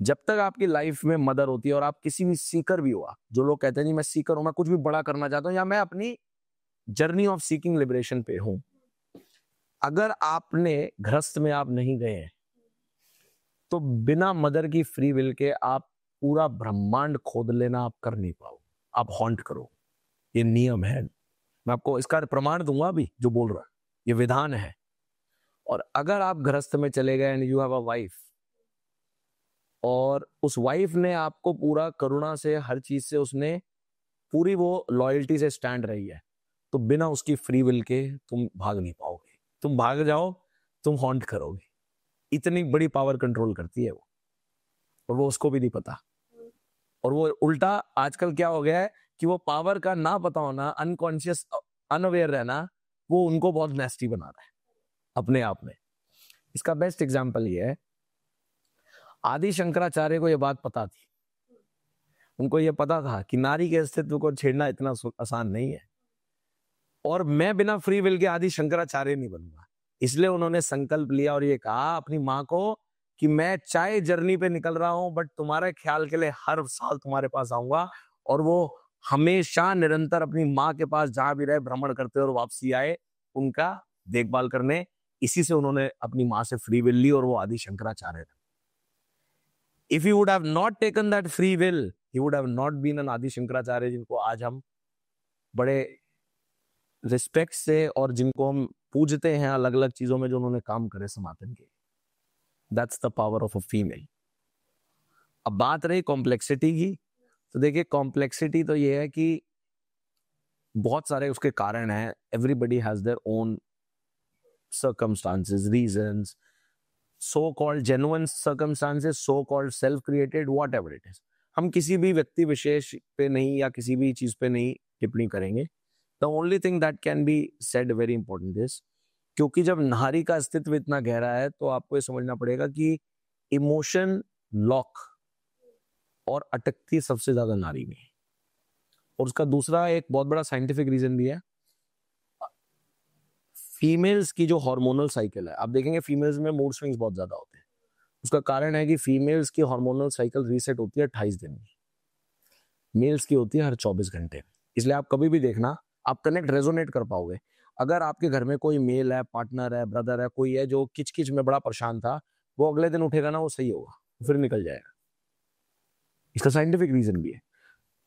जब तक आपकी लाइफ में मदर होती है और आप किसी भी सीकर भी हुआ, जो लोग कहते हैं नहीं मैं सीकर हूं, मैं कुछ भी बड़ा करना चाहता हूं, या मैं अपनी जर्नी ऑफ सीकिंग लिबरेशन पे हूं, अगर आपने गृहस्थ में आप नहीं गए हैं तो बिना मदर की फ्री विल के आप पूरा ब्रह्मांड खोद लेना आप कर नहीं पाओ, आप हॉन्ट करो। ये नियम है, मैं आपको इसका प्रमाण दूंगा अभी जो बोल रहा है, ये विधान है। और अगर आप गृहस्थ में चले गए and you have a wife, और उस वाइफ ने आपको पूरा करुणा से, हर चीज से उसने पूरी वो लॉयल्टी से स्टैंड रही है, तो बिना उसकी फ्री विल के तुम भाग नहीं पाओगे। तुम भाग जाओ, तुम हॉन्ट करोगे। इतनी बड़ी पावर कंट्रोल करती है वो, और वो उसको भी नहीं पता। और वो उल्टा आजकल क्या हो गया है कि वो पावर का ना पता होना, अनकॉन्शियस, अनअवेयर रहना, वो उनको बहुत नेस्टी बना रहा है अपने आप में। इसका बेस्ट एग्जाम्पल ये है, आदि शंकराचार्य को ये बात पता थी, उनको ये पता था कि नारी के अस्तित्व को छेड़ना इतना आसान नहीं है, और मैं बिना फ्री विल के आदि शंकराचार्य नहीं बनूंगा। इसलिए उन्होंने संकल्प लिया और ये कहा अपनी माँ को कि मैं चाहे जर्नी पे निकल रहा हूं, बट तुम्हारे ख्याल के लिए हर साल तुम्हारे पास आऊंगा। और वो हमेशा निरंतर अपनी माँ के पास जहां भी रहे भ्रमण करते और वापसी आए उनका देखभाल करने। इसी से उन्होंने अपनी माँ से फ्री विल ली और वो आदि शंकराचार्य थे। If he would have not taken that free will, he would have not been an आदि शंकराचार्य, जिनको आज हम बड़े रिस्पेक्ट से और जिनको हम पूजते हैं अलग अलग चीजों में जो उन्होंने काम करे सनातन के। That's the power of a female. अब बात रही कॉम्प्लेक्सिटी की, तो देखिए कॉम्प्लेक्सिटी तो ये है कि बहुत सारे उसके कारण हैं। Everybody has their own circumstances, reasons, so-called genuine circumstances, so-called self-created, whatever it is. हम किसी भी व्यक्ति विशेष पे नहीं या किसी भी चीज पे नहीं टिप्पणी करेंगे। The only thing that can be said very important is, क्योंकि जब नारी का अस्तित्व इतना गहरा है तो आपको ये समझना पड़ेगा कि इमोशन लॉक और अटकती सबसे ज्यादा नारी में। और उसका दूसरा एक बहुत बड़ा साइंटिफिक रीजन भी है, फीमेल्स की जो हार्मोनल साइकिल है, आप देखेंगे फीमेल्स में मूड स्विंग्स बहुत ज्यादा होते हैं। उसका कारण है कि फीमेल्स की हार्मोनल साइकिल रीसेट होती है 28 दिन में, मेल्स की होती है हर 24 घंटे। इसलिए आप कभी भी देखना, आप कनेक्ट रेजोनेट कर पाओगे। अगर आपके घर में कोई मेल है, पार्टनर है, ब्रदर है, कोई है जो किचकिच में बड़ा परेशान था, वो अगले दिन उठेगा ना, वो सही होगा, फिर निकल जाएगा। इसका साइंटिफिक रीजन भी है।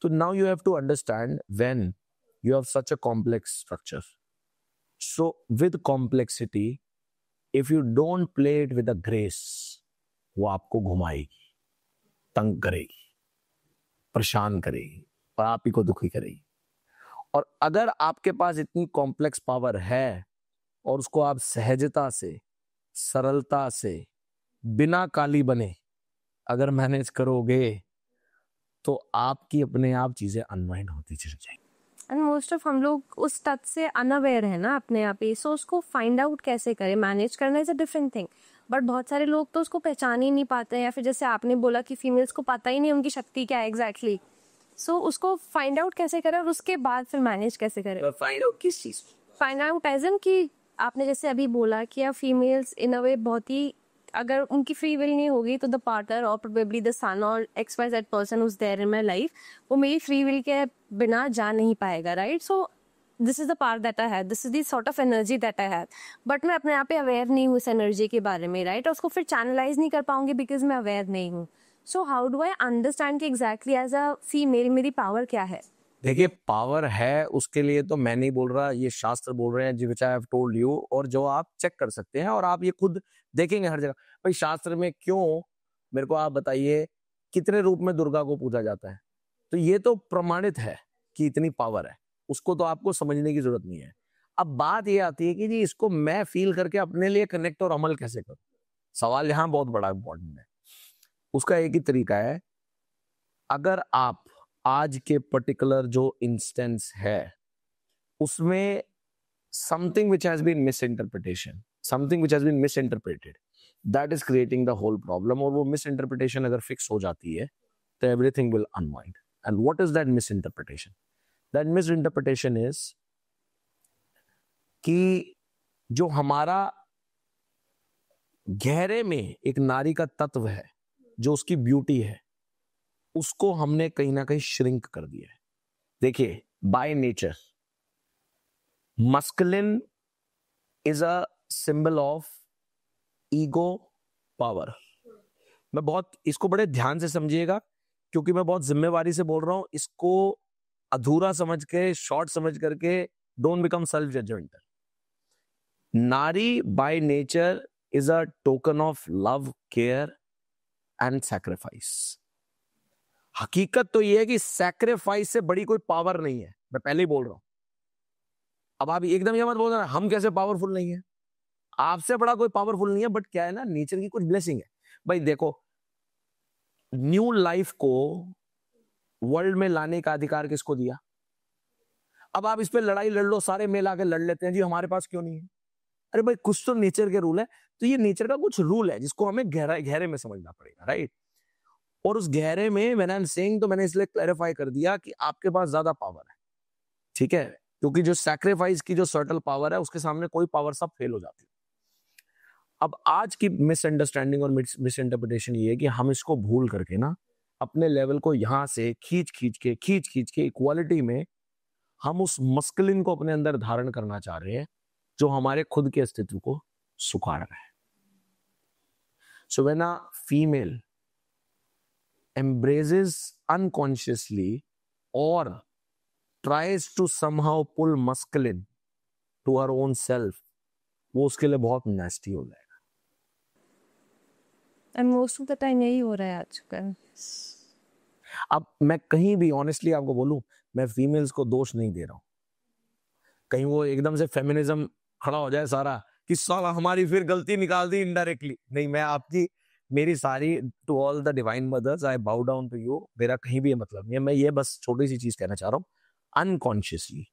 तो now you have to understand when you have such a complex structure, so with complexity, if you don't play it with a grace, वो आपको घुमाएगी, तंग करेगी, परेशान करेगी और आप ही को दुखी करेगी। और अगर आपके पास इतनी कॉम्प्लेक्स पावर है और उसको आप सहजता से, सरलता से, बिना काली बने अगर मैनेज करोगे, तो आपकी अपने आप चीजें अनवाइंड होती चली जाएंगी। एंड मोस्ट ऑफ हम लोग उस तथ्य से अनअवेयर है ना अपने आप ही, सो उसको फाइंड आउट कैसे करें। मैनेज करना is a different thing, but बहुत सारे लोग तो उसको पहचान ही नहीं पाते हैं, या फिर जैसे आपने बोला कि फीमेल्स को पता ही नहीं उनकी शक्ति क्या है एग्जैक्टली। सो उसको फाइंड आउट कैसे करें और उसके बाद फिर मैनेज कैसे करें। फाइंड आउट किस चीज? फाइंड आउट एज इन कि आपने जैसे अभी बोला कि आप फीमेल्स इन अ वे बहुत ही, अगर उनकी फ्री विल नहीं होगी तो द पार्टनर और प्रोबेबली द सन और XYZ person whose there in my life, वो मेरी फ्री विल के बिना जा नहीं पाएगा, right. So this is the part that I have, this is the sort of energy that I have, but मैं अपने आप पे अवेयर नहीं हूँ इस एनर्जी के बारे में, राइट। और उसको फिर चैनलाइज नहीं कर पाऊंगी बिकॉज मैं अवेयर नहीं हूँ। सो हाउ डू आई अंडरस्टैंड कि एग्जैक्टली एज अ फीमेल मेरी पावर क्या है। देखिए पावर है, उसके लिए तो मैं नहीं बोल रहा, ये शास्त्र बोल रहे हैं, विच आई हैव टोल्ड यू, और जो आप चेक कर सकते हैं और आप ये खुद देखेंगे हर जगह। भाई शास्त्र में क्यों, मेरे को आप बताइए, कितने रूप में दुर्गा को पूजा जाता है? तो ये तो प्रमाणित है कि इतनी पावर है, उसको तो आपको समझने की जरूरत नहीं है। अब बात ये आती है कि जी इसको मैं फील करके अपने लिए कनेक्ट और अमल कैसे करूं। सवाल यहाँ बहुत बड़ा इंपॉर्टेंट है। उसका एक ही तरीका है, अगर आप आज के पर्टिकुलर जो इंस्टेंस है उसमें something which has been misinterpretation, something which has been misinterpreted, that is creating the whole problem. और वो मिसइंटरप्रिटेशन अगर फिक्स हो जाती है तो everything will unwind. And what is that misinterpretation? That misinterpretation is कि जो हमारा गहरे में एक नारी का तत्व है, जो उसकी ब्यूटी है, उसको हमने कहीं ना कहीं श्रिंक कर दिया है. देखिए, by nature masculine is a symbol of ego, power. मैं बहुत इसको बड़े ध्यान से समझिएगा, क्योंकि मैं बहुत जिम्मेवारी से बोल रहा हूं. इसको अधूरा समझ के, शॉर्ट समझ करके डोंट बिकम सेल्फ जजमेंटल. नारी by nature is a token of love, care and sacrifice. हकीकत तो ये है कि सैक्रिफाइस से बड़ी कोई पावर नहीं है. मैं पहले ही बोल रहा हूं. अब आप एकदम ये मत बोल रहे हम कैसे पावरफुल नहीं है. आपसे बड़ा कोई पावरफुल नहीं है, बट क्या है ना, नेचर की कुछ ब्लेसिंग है. भाई देखो, न्यू लाइफ को वर्ल्ड में लाने का अधिकार किसको दिया? अब आप इस पे लड़ाई लड़ लो, सारे मेल आके लड़ लेते हैं जी हमारे पास क्यों नहीं है. अरे भाई, कुछ तो नेचर के रूल है. तो ये नेचर का कुछ रूल है जिसको हमें गहरे में समझना पड़ेगा, राइट. और उस गहरे में व्हेन आई एम सेइंग, तो मैंने इसलिए क्लैरिफाई कर दिया कि आपके पास ज्यादा पावर है, ठीक है, क्योंकि जो सैक्रिफाइस की जो सर्टल पावर है उसके सामने कोई पावर सब फेल हो जाती है. अब आज की मिसअंडरस्टैंडिंग और मिसइंटरप्रिटेशन ये है कि हम इसको भूल करके ना अपने लेवल को यहां से खींच खींच के इक्वालिटी में हम उस मस्कुलिन को अपने अंदर धारण करना चाह रहे हैं, जो हमारे खुद के अस्तित्व को सुखा रहा है. So when a female embraces unconsciously or tries to somehow pull masculine to her own self, वो उसके लिए बहुत nasty हो जाएगा. And most of the time यही हो रहा है आजकल. अब मैं कहीं भी ऑनेस्टली आपको बोलूं, मैं फीमेल्स को दोष नहीं दे रहा हूं. कहीं वो एकदम से फेमिनिज्म खड़ा हो जाए सारा कि साला हमारी फिर गलती निकाल दी इनडायरेक्टली. नहीं, मैं आपकी, मेरी सारी, to all the divine mothers, I bow down to you. मेरा कहीं भी ये मतलब नहीं है. मैं ये बस छोटी सी चीज कहना चाह रहा हूँ. अनकॉन्शियसली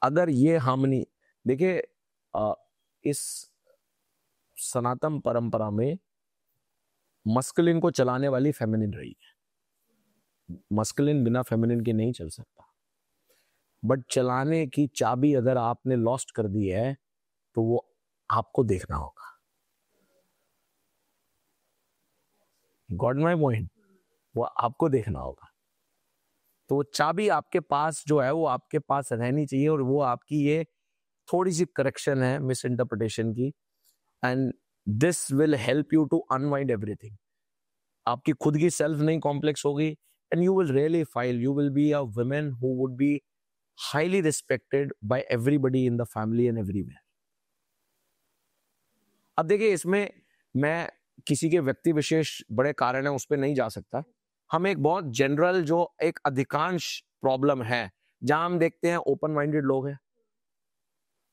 अगर ये हार्मनी, देखिए, इस सनातन परंपरा में मस्कुलिन को चलाने वाली फेमिनिन रही है. मस्कुलिन बिना फेमिनिन के नहीं चल सकता. बट चलाने की चाबी अगर आपने लॉस्ट कर दी है, तो वो आपको देखना होगा. Got my point? वो आपको देखना होगा. तो वो चाबी आपके पास जो है वो आपके पास रहनी चाहिए. और वो आपकी ये थोड़ी सी करेक्शन है मिस इंटरप्रिटेशन की. And this will help you to unwind everything. आपकी खुद की सेल्फ नहीं कॉम्प्लेक्स होगी. And you will really feel, you will be a women who would be highly respected by everybody in the family and everywhere. अब देखिए, इसमें मैं किसी के व्यक्ति विशेष बड़े कारण है उस पर नहीं जा सकता. हम एक बहुत जनरल, जो एक अधिकांश प्रॉब्लम है, जहां हम देखते हैं ओपन माइंडेड लोग हैं.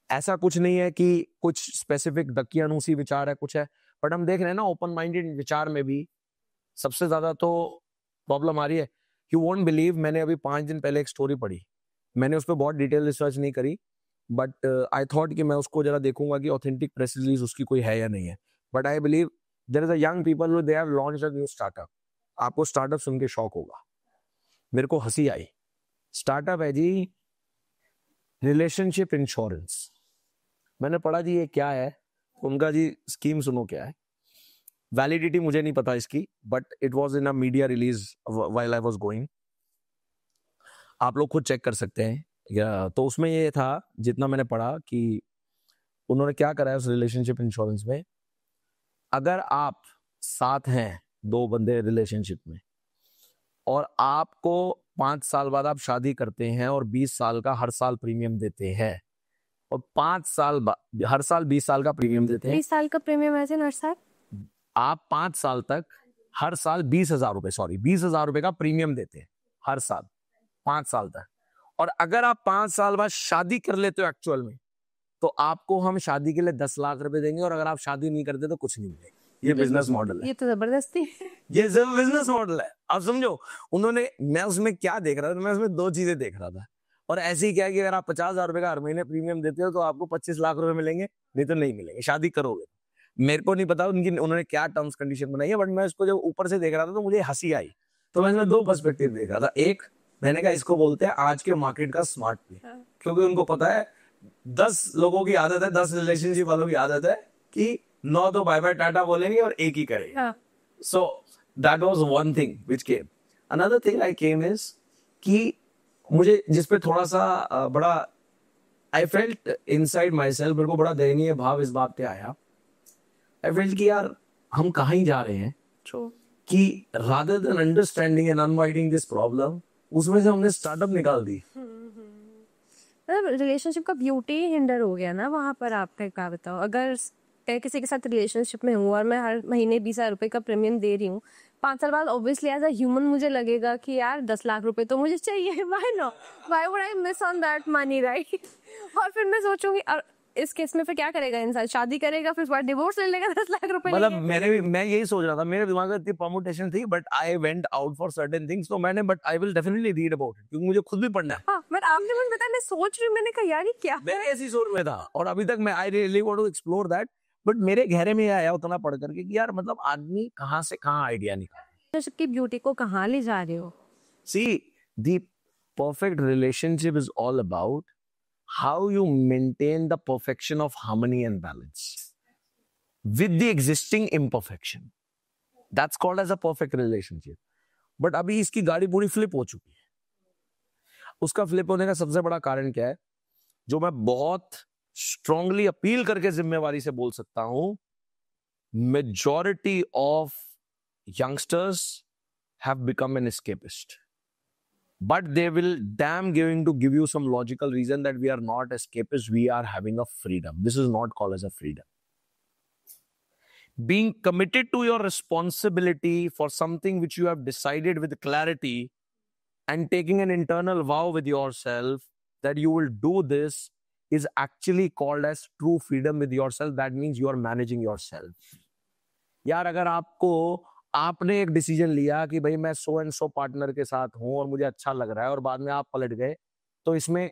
ऐसा कुछ नहीं है कि कुछ स्पेसिफिक दकियानूसी विचार है, कुछ है, बट हम देख रहे हैं ना ओपन माइंडेड विचार में भी सबसे ज्यादा तो प्रॉब्लम आ रही है. यू वोंट बिलीव, मैंने अभी 5 दिन पहले एक स्टोरी पढ़ी. मैंने उस पर बहुत डिटेल रिसर्च नहीं करी, बट आई थॉट कि मैं उसको जरा देखूंगा कि ऑथेंटिक प्रेस रिलीज उसकी कोई है या नहीं है. But I believe there is a young people, they have launched a new startup. आपको स्टार्टअप सुन के शौक होगा. मेरे को हंसी आई. स्टार्टअप है जी रिलेशनशिप इंश्योरेंस. मैंने पढ़ा जी ये क्या है. उनका जी स्कीम सुनो क्या है. वैलिडिटी मुझे नहीं पता इसकी, but it was in a media release while I was going. आप लोग खुद चेक कर सकते हैं. तो उसमें ये था, जितना मैंने पढ़ा, कि उन्होंने क्या करा है उस रिलेशनशिप इंश्योरेंस में. अगर आप साथ हैं, 2 बंदे रिलेशनशिप में, और आपको 5 साल बाद आप शादी करते हैं और 20 साल का हर साल प्रीमियम देते हैं, और 5 साल बाद हर साल 20 साल का प्रीमियम देते हैं. 20 साल का प्रीमियम ऐसे हर साल आप 5 साल तक हर साल 20,000 रुपए, 20,000 रुपए का प्रीमियम देते हैं हर साल 5 साल तक. और अगर आप 5 साल बाद शादी कर लेते हो एक्चुअल में, तो आपको हम शादी के लिए 10 लाख रुपए देंगे. और अगर आप शादी नहीं करते तो कुछ नहीं मिलेगा. ये बिजनेस मॉडल है. ये तो जबरदस्ती. ये सब बिजनेस मॉडल है. आप समझो, उन्होंने, मैं उसमें क्या देख रहा था, मैं उसमें 2 चीजें देख रहा था. और ऐसे ही क्या है कि अगर आप 50,000 रुपए का हर महीने प्रीमियम देते हो तो आपको 25 लाख रुपए मिलेंगे, नहीं तो नहीं मिलेंगे. शादी करोगे. मेरे को नहीं पता उन्होंने क्या टर्म्स कंडीशन बनाई है, बट मैं उसको जब ऊपर से देख रहा था तो मुझे हंसी आई. तो मैंने दो पर्सपेक्टिव देखा था। एक, मैंने कहा इसको बोलते हैं आज के मार्केट का स्मार्ट प्ले, क्योंकि उनको पता है 10 लोगों की आदत है, 10 रिलेशनशिप वालों की आदत है कि 9 तो बाय बाय टाटा बोलेंगे और एक ही करेंगे। So that was one thing which came. Another thing I came is कि मुझे जिस पे थोड़ा सा बड़ा I felt inside my self, मेरे को बड़ा दयनीय भाव इस बात पे आया। आई फेल्ट कि यार हम कहाँ ही जा रहे हैं, कि rather than understanding and unwinding this problem, उसमें से हमने स्टार्टअप निकाल दी। रिलेशनशिप का ब्यूटी हिंडर हो गया ना वहाँ पर। आपका क्या बताओ, अगर मैं किसी के साथ रिलेशनशिप में हूँ और मैं हर महीने 20,000 रुपए का प्रीमियम दे रही हूँ, 5 साल बाद ऑब्वियसली एज अ ह्यूमन मुझे लगेगा कि यार 10 लाख रुपए तो मुझे चाहिए। Why not, why would I miss on that money, right? और फिर मैं सोचूंगी, और इस केस में फिर क्या करेगा इंसान? शादी करेगा, फिर बाद डिवोर्स ले लेगा 10 लाख रुपए मतलब लेके। मैं यही सोच रहा था, मेरे दिमाग में इतनी परमुटेशन थी, but I went out for certain things, तो मैंने, but I will definitely read about it, क्योंकि मुझे खुद भी पढ़ना है। हाँ, बट आपने मुझे बताया, मैं सोच रही हूँ, मैंने कहा यार ये क्या मैं ऐसी सोच में था और अभी तक मैं I really want to explore that, but मेरे गहरे में आया उतना पढ़ करके कि यार मतलब आदमी कहाँ से कहाँ आइडिया निकाले। रिलेशनशिप की ब्यूटी को कहाँ ले जा रहे हो? See, the perfect relationship is all about how you maintain the perfection of harmony and balance with the existing imperfection. That's called as a perfect relationship. But अभी इसकी गाड़ी पूरी फ्लिप हो चुकी है। उसका फ्लिप होने का सबसे बड़ा कारण क्या है, जो मैं बहुत स्ट्रांगली अपील करके जिम्मेवारी से बोल सकता हूं, majority of youngsters have become an escapist. But they will damn going to give you some logical reason that we are not escapists, we are having a freedom. This is not called as a freedom. Being committed to your responsibility for something which you have decided with clarity and taking an internal vow with yourself that you will do this is actually called as true freedom with yourself. That means you are managing yourself. यार अगर आपने एक डिसीजन लिया कि भाई मैं सो एंड सो पार्टनर के साथ हूं और मुझे अच्छा लग रहा है, और बाद में आप पलट गए, तो इसमें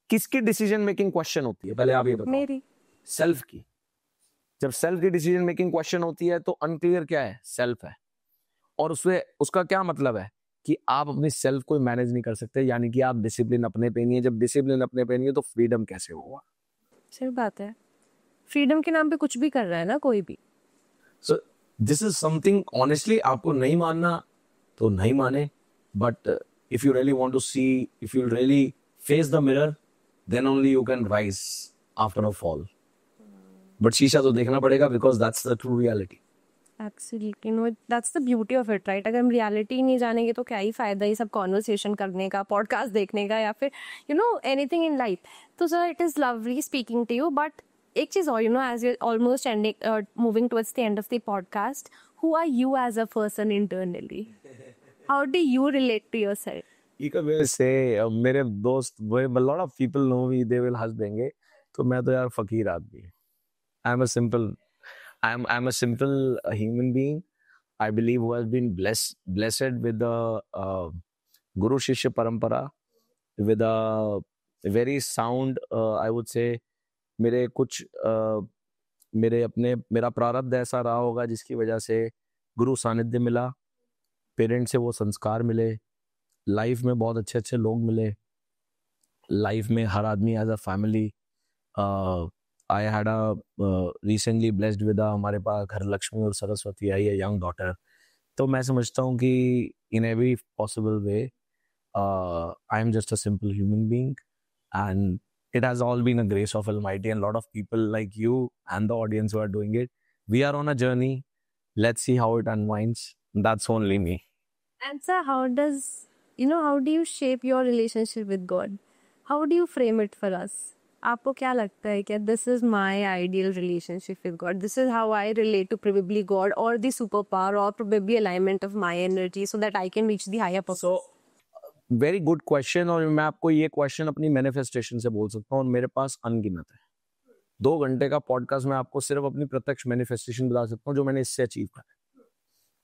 किसकी डिसीजन मेकिंग क्वेश्चन होती है? पहले आप ये बताओ। मेरी। सेल्फ की। जब सेल्फ की डिसीजन मेकिंग क्वेश्चन होती है तो अनक्लियर क्या है? सेल्फ है। और उसका क्या मतलब है कि आप अपनी सेल्फ को मैनेज नहीं कर सकते, यानी कि आप डिसिप्लिन अपने पे नहीं है। जब डिसिप्लिन अपने पे नहीं है तो फ्रीडम कैसे होगा? सही बात है, फ्रीडम के नाम पे कुछ भी कर रहा है ना कोई भी। So this is something, honestly आपको नहीं मानना तो नहीं माने, but if you really want to see, if you really face the mirror, then only you can rise after a fall. But शीशा तो देखना पड़ेगा, because that's the true reality. Absolutely, no, that's the beauty of it, right? अगर हम रियलिटी नहीं जानेंगे तो क्या ही फायदा ये सब कॉन्वर्सेशन करने का, पॉडकास्ट देखने का, या फिर एनीथिंग इन लाइफ। तो sir, it is lovely speaking to you, but एक चीज और, as you almost ending, moving towards the end of the podcast, who are you as a person internally? How do you relate to yourself? You can really say, मेरे दोस्त, a lot of people know me, they will हंस देंगे, तो मैं तो यार फकीर आदमी। I'm a simple human being, I believe, who has been blessed with the Guru Shishya Parampara, with a very sound, I would say, मेरा प्रारब्ध ऐसा रहा होगा जिसकी वजह से गुरु सानिध्य मिला, पेरेंट्स से वो संस्कार मिले, लाइफ में बहुत अच्छे अच्छे लोग मिले, लाइफ में हर आदमी as a family. I had recently blessed with हमारे पास घर लक्ष्मी और सरस्वती आई है, यंग डॉटर। तो मैं समझता हूँ कि in every possible way I am just a simple human being, and it has all been a grace of Almighty and a lot of people like you and the audience who are doing it. We are on a journey. Let's see how it unwinds. That's only me. And sir, how do you shape your relationship with God? How do you frame it for us? आपको क्या लगता है कि this is my ideal relationship with God? This is how I relate to probably God or the superpower or probably alignment of my energy so that I can reach the higher purpose. So, very good question, और मैं आपको ये क्वेश्चन अपनी मैनिफेस्टेशन से बोल सकता हूँ, और मेरे पास अनगिनत है। 2 घंटे का पॉडकास्ट में आपको सिर्फ अपनी प्रत्यक्ष मैनिफेस्टेशन बता सकता हूँ जो मैंने इससे अचीव करा,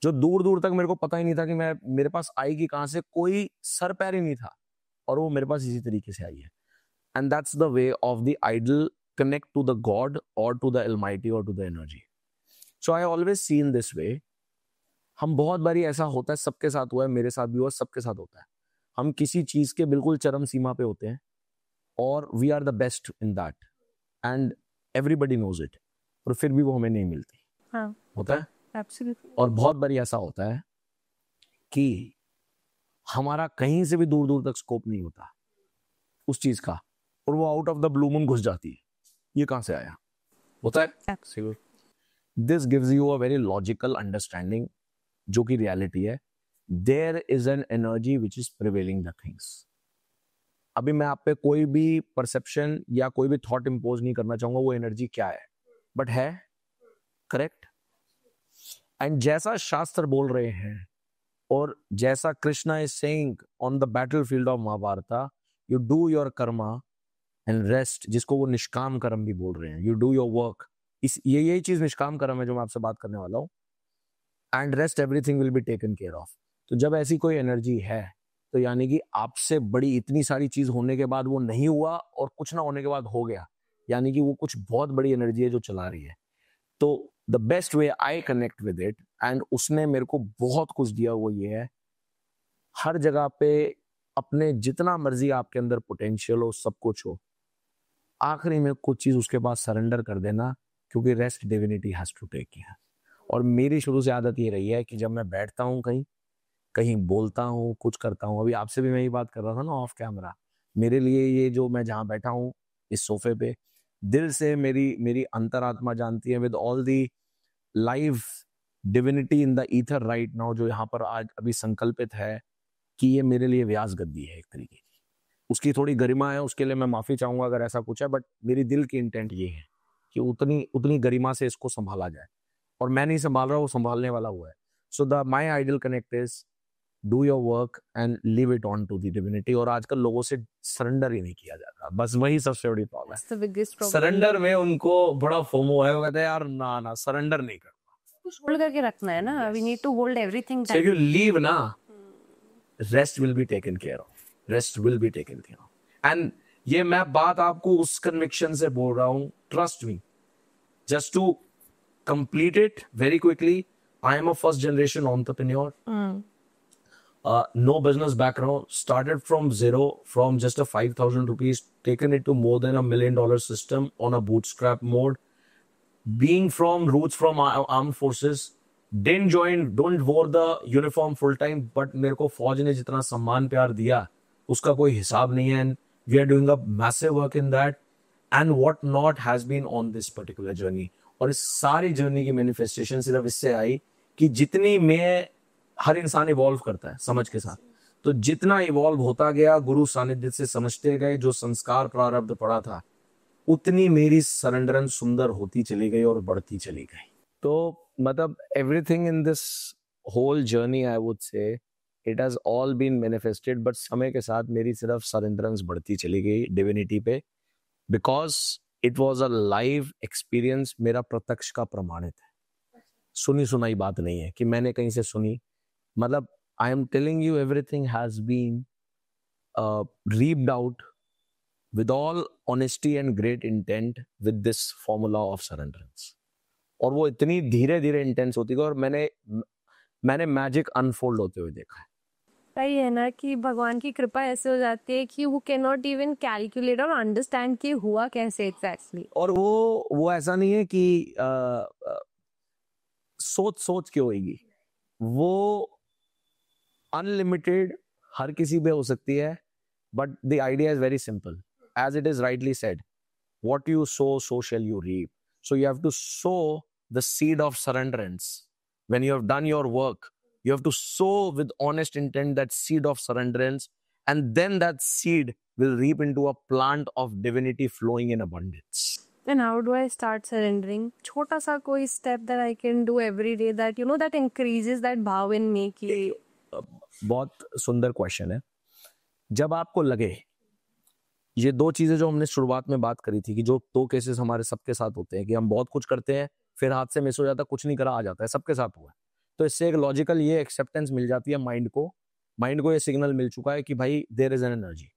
जो दूर दूर तक मेरे को पता ही नहीं था कि मेरे पास आएगी कहाँ से, कोई सर पैर ही नहीं था, और वो मेरे पास इसी तरीके से आई है। And that's the way of the idol connect to the god और टू द अलमाइटी और to the energy. So I always see in this way हम बहुत बारी ऐसा होता है, सबके साथ हुआ है, मेरे साथ भी हुआ, सबके साथ होता है, हम किसी चीज के बिल्कुल चरम सीमा पे होते हैं और we are the best in that and everybody knows it, और फिर भी वो हमें नहीं मिलती। हाँ, होता है। एब्सोल्युटली। और बहुत बारी ऐसा होता है कि हमारा कहीं से भी दूर दूर तक स्कोप नहीं होता उस चीज का, और वो out of the blue moon घुस जाती है, ये कहां से आया। होता है। This gives you a very logical understanding, जो कि रियलिटी है। There is an energy which is prevailing the things. अभी मैं आप पे कोई भी परसेप्शन या कोई भी थॉट इंपोज नहीं करना चाहूंगा वो एनर्जी क्या है, बट है, करेक्ट। एंड जैसा शास्त्र बोल रहे हैं और जैसा Krishna is saying on the battlefield of Mahabharata, you do your karma and rest, जिसको वो निष्काम कर्म भी बोल रहे हैं, यू डू योर वर्क। इस ये यही चीज निष्काम कर्म है जो मैं आपसे बात करने वाला हूं। And rest everything will be taken care of. तो जब ऐसी कोई एनर्जी है तो यानी कि आपसे बड़ी इतनी सारी चीज होने के बाद वो नहीं हुआ और कुछ ना होने के बाद हो गया, यानी कि वो कुछ बहुत बड़ी एनर्जी है जो चला रही है। तो the best way I connect with it, and उसने मेरे को बहुत कुछ दिया, वो ये है, हर जगह पे अपने जितना मर्जी आपके अंदर पोटेंशियल हो, सब कुछ हो, आखिरी में कुछ चीज उसके बाद सरेंडर कर देना, क्योंकि rest divinity has to take care. और मेरी शुरू से आदत ये रही है कि जब मैं बैठता हूँ कहीं कहीं बोलता हूँ, कुछ करता हूँ, अभी आपसे भी मैं ये बात कर रहा था ना ऑफ कैमरा, मेरे लिए ये जो मैं जहाँ बैठा हूँ इस सोफे पे, दिल से मेरी अंतरात्मा जानती है, with all the live divinity in the ether right now, जो यहाँ पर आज अभी संकल्पित है कि ये मेरे लिए व्यास गद्दी है एक तरीके की। उसकी थोड़ी गरिमा है, उसके लिए मैं माफी चाहूंगा अगर ऐसा कुछ है, बट मेरी दिल की इंटेंट ये है कि उतनी गरिमा से इसको संभाला जाए, और मैं नहीं संभाल रहा, वो संभालने वाला हुआ है। So the my ideal connect is do your work and leave it on to the divinity. और आजकल लोगों से सरेंडर ही नहीं किया जाता, बस वही सबसे बड़ी प्रॉब्लम है। सरेंडर में उनको बड़ा फोमो है, वो कहते हैं यार ना सरेंडर नहीं करना, कुछ होल्ड करके रखना है ना, we need to hold everything. So you leave ना, rest will be taken care of, rest will be taken care of. And ये मैं बात आपको उस कन्विक्शन से बोल रहा हूं, trust me, just to complete it very quickly. I am a first generation entrepreneur. No business background, started from zero, from just a 5,000 rupees, taken it to more than $1 million system on a bootstrap mode. Being from roots from armed forces, don't wore the uniform full time, but मेरे को फौज ने जितना सम्मान प्यार दिया उसका कोई हिसाब नहीं है, and we are doing a massive work in that, and what not has been on this particular journey. और इस सारी जर्नी की मैनिफेस्टेशन सिर्फ इससे आई कि जितनी मैं, हर इंसान इवॉल्व करता है समझ के साथ, तो जितना इवॉल्व होता गया गुरु सानिध्य से समझते गए, जो संस्कार प्रारब्ध पड़ा था, उतनी मेरी सरेंडरन सुंदर होती चली गई और बढ़ती चली गई। तो मतलब everything in this whole journey I would say it has all been manifested, but समय के साथ मेरी सिर्फ सरेंडरेंस बढ़ती चली गई डिविनिटी पे, because it was a live experience. मेरा प्रत्यक्ष का प्रमाणित है, सुनी सुनाई बात नहीं है कि मैंने कहीं से सुनी, मतलब I'm telling you everything has been ripped out with all honesty and great intent with this formula of surrenderance. और वो इतनी धीरे धीरे इंटेंस होती गई, और मैंने मैजिक अनफोल्ड होते हुए देखा है। सही है ना कि भगवान की कृपा ऐसे हो जाती है कि वो कैन नॉट इवन कैलकुलेट और अंडरस्टैंड कि हुआ कैसे एग्जैक्टली। और वो ऐसा नहीं है कि सोच के होगी, वो अनलिमिटेड हर किसी पे हो सकती है, but the idea is very simple, as it is rightly said, what you sow, so shall you reap. So you have to sow the seed of surrenderance. When you have done your work, you have to sow with honest intent that seed of surrenderance, and then that seed will reap into a plant of divinity flowing in abundance. And how do I start surrendering? छोटा सा कोई step that I can do every day that that increases that भाव in me कि बहुत सुंदर क्वेश्चन है। जब आपको लगे, ये दो चीजें जो हमने शुरुआत में बात करी थी कि जो दो केसेस हमारे सबके साथ होते हैं कि हम बहुत कुछ करते हैं, फिर हाथ से मिस हो जाता है, कुछ नहीं करा आ जाता है, सबके साथ हुआ है। तो इससे एक लॉजिकल ये एक्सेप्टेंस मिल जाती है माइंड को ये सिग्नल मिल चुका है कि भाई देयर इज एन एनर्जी।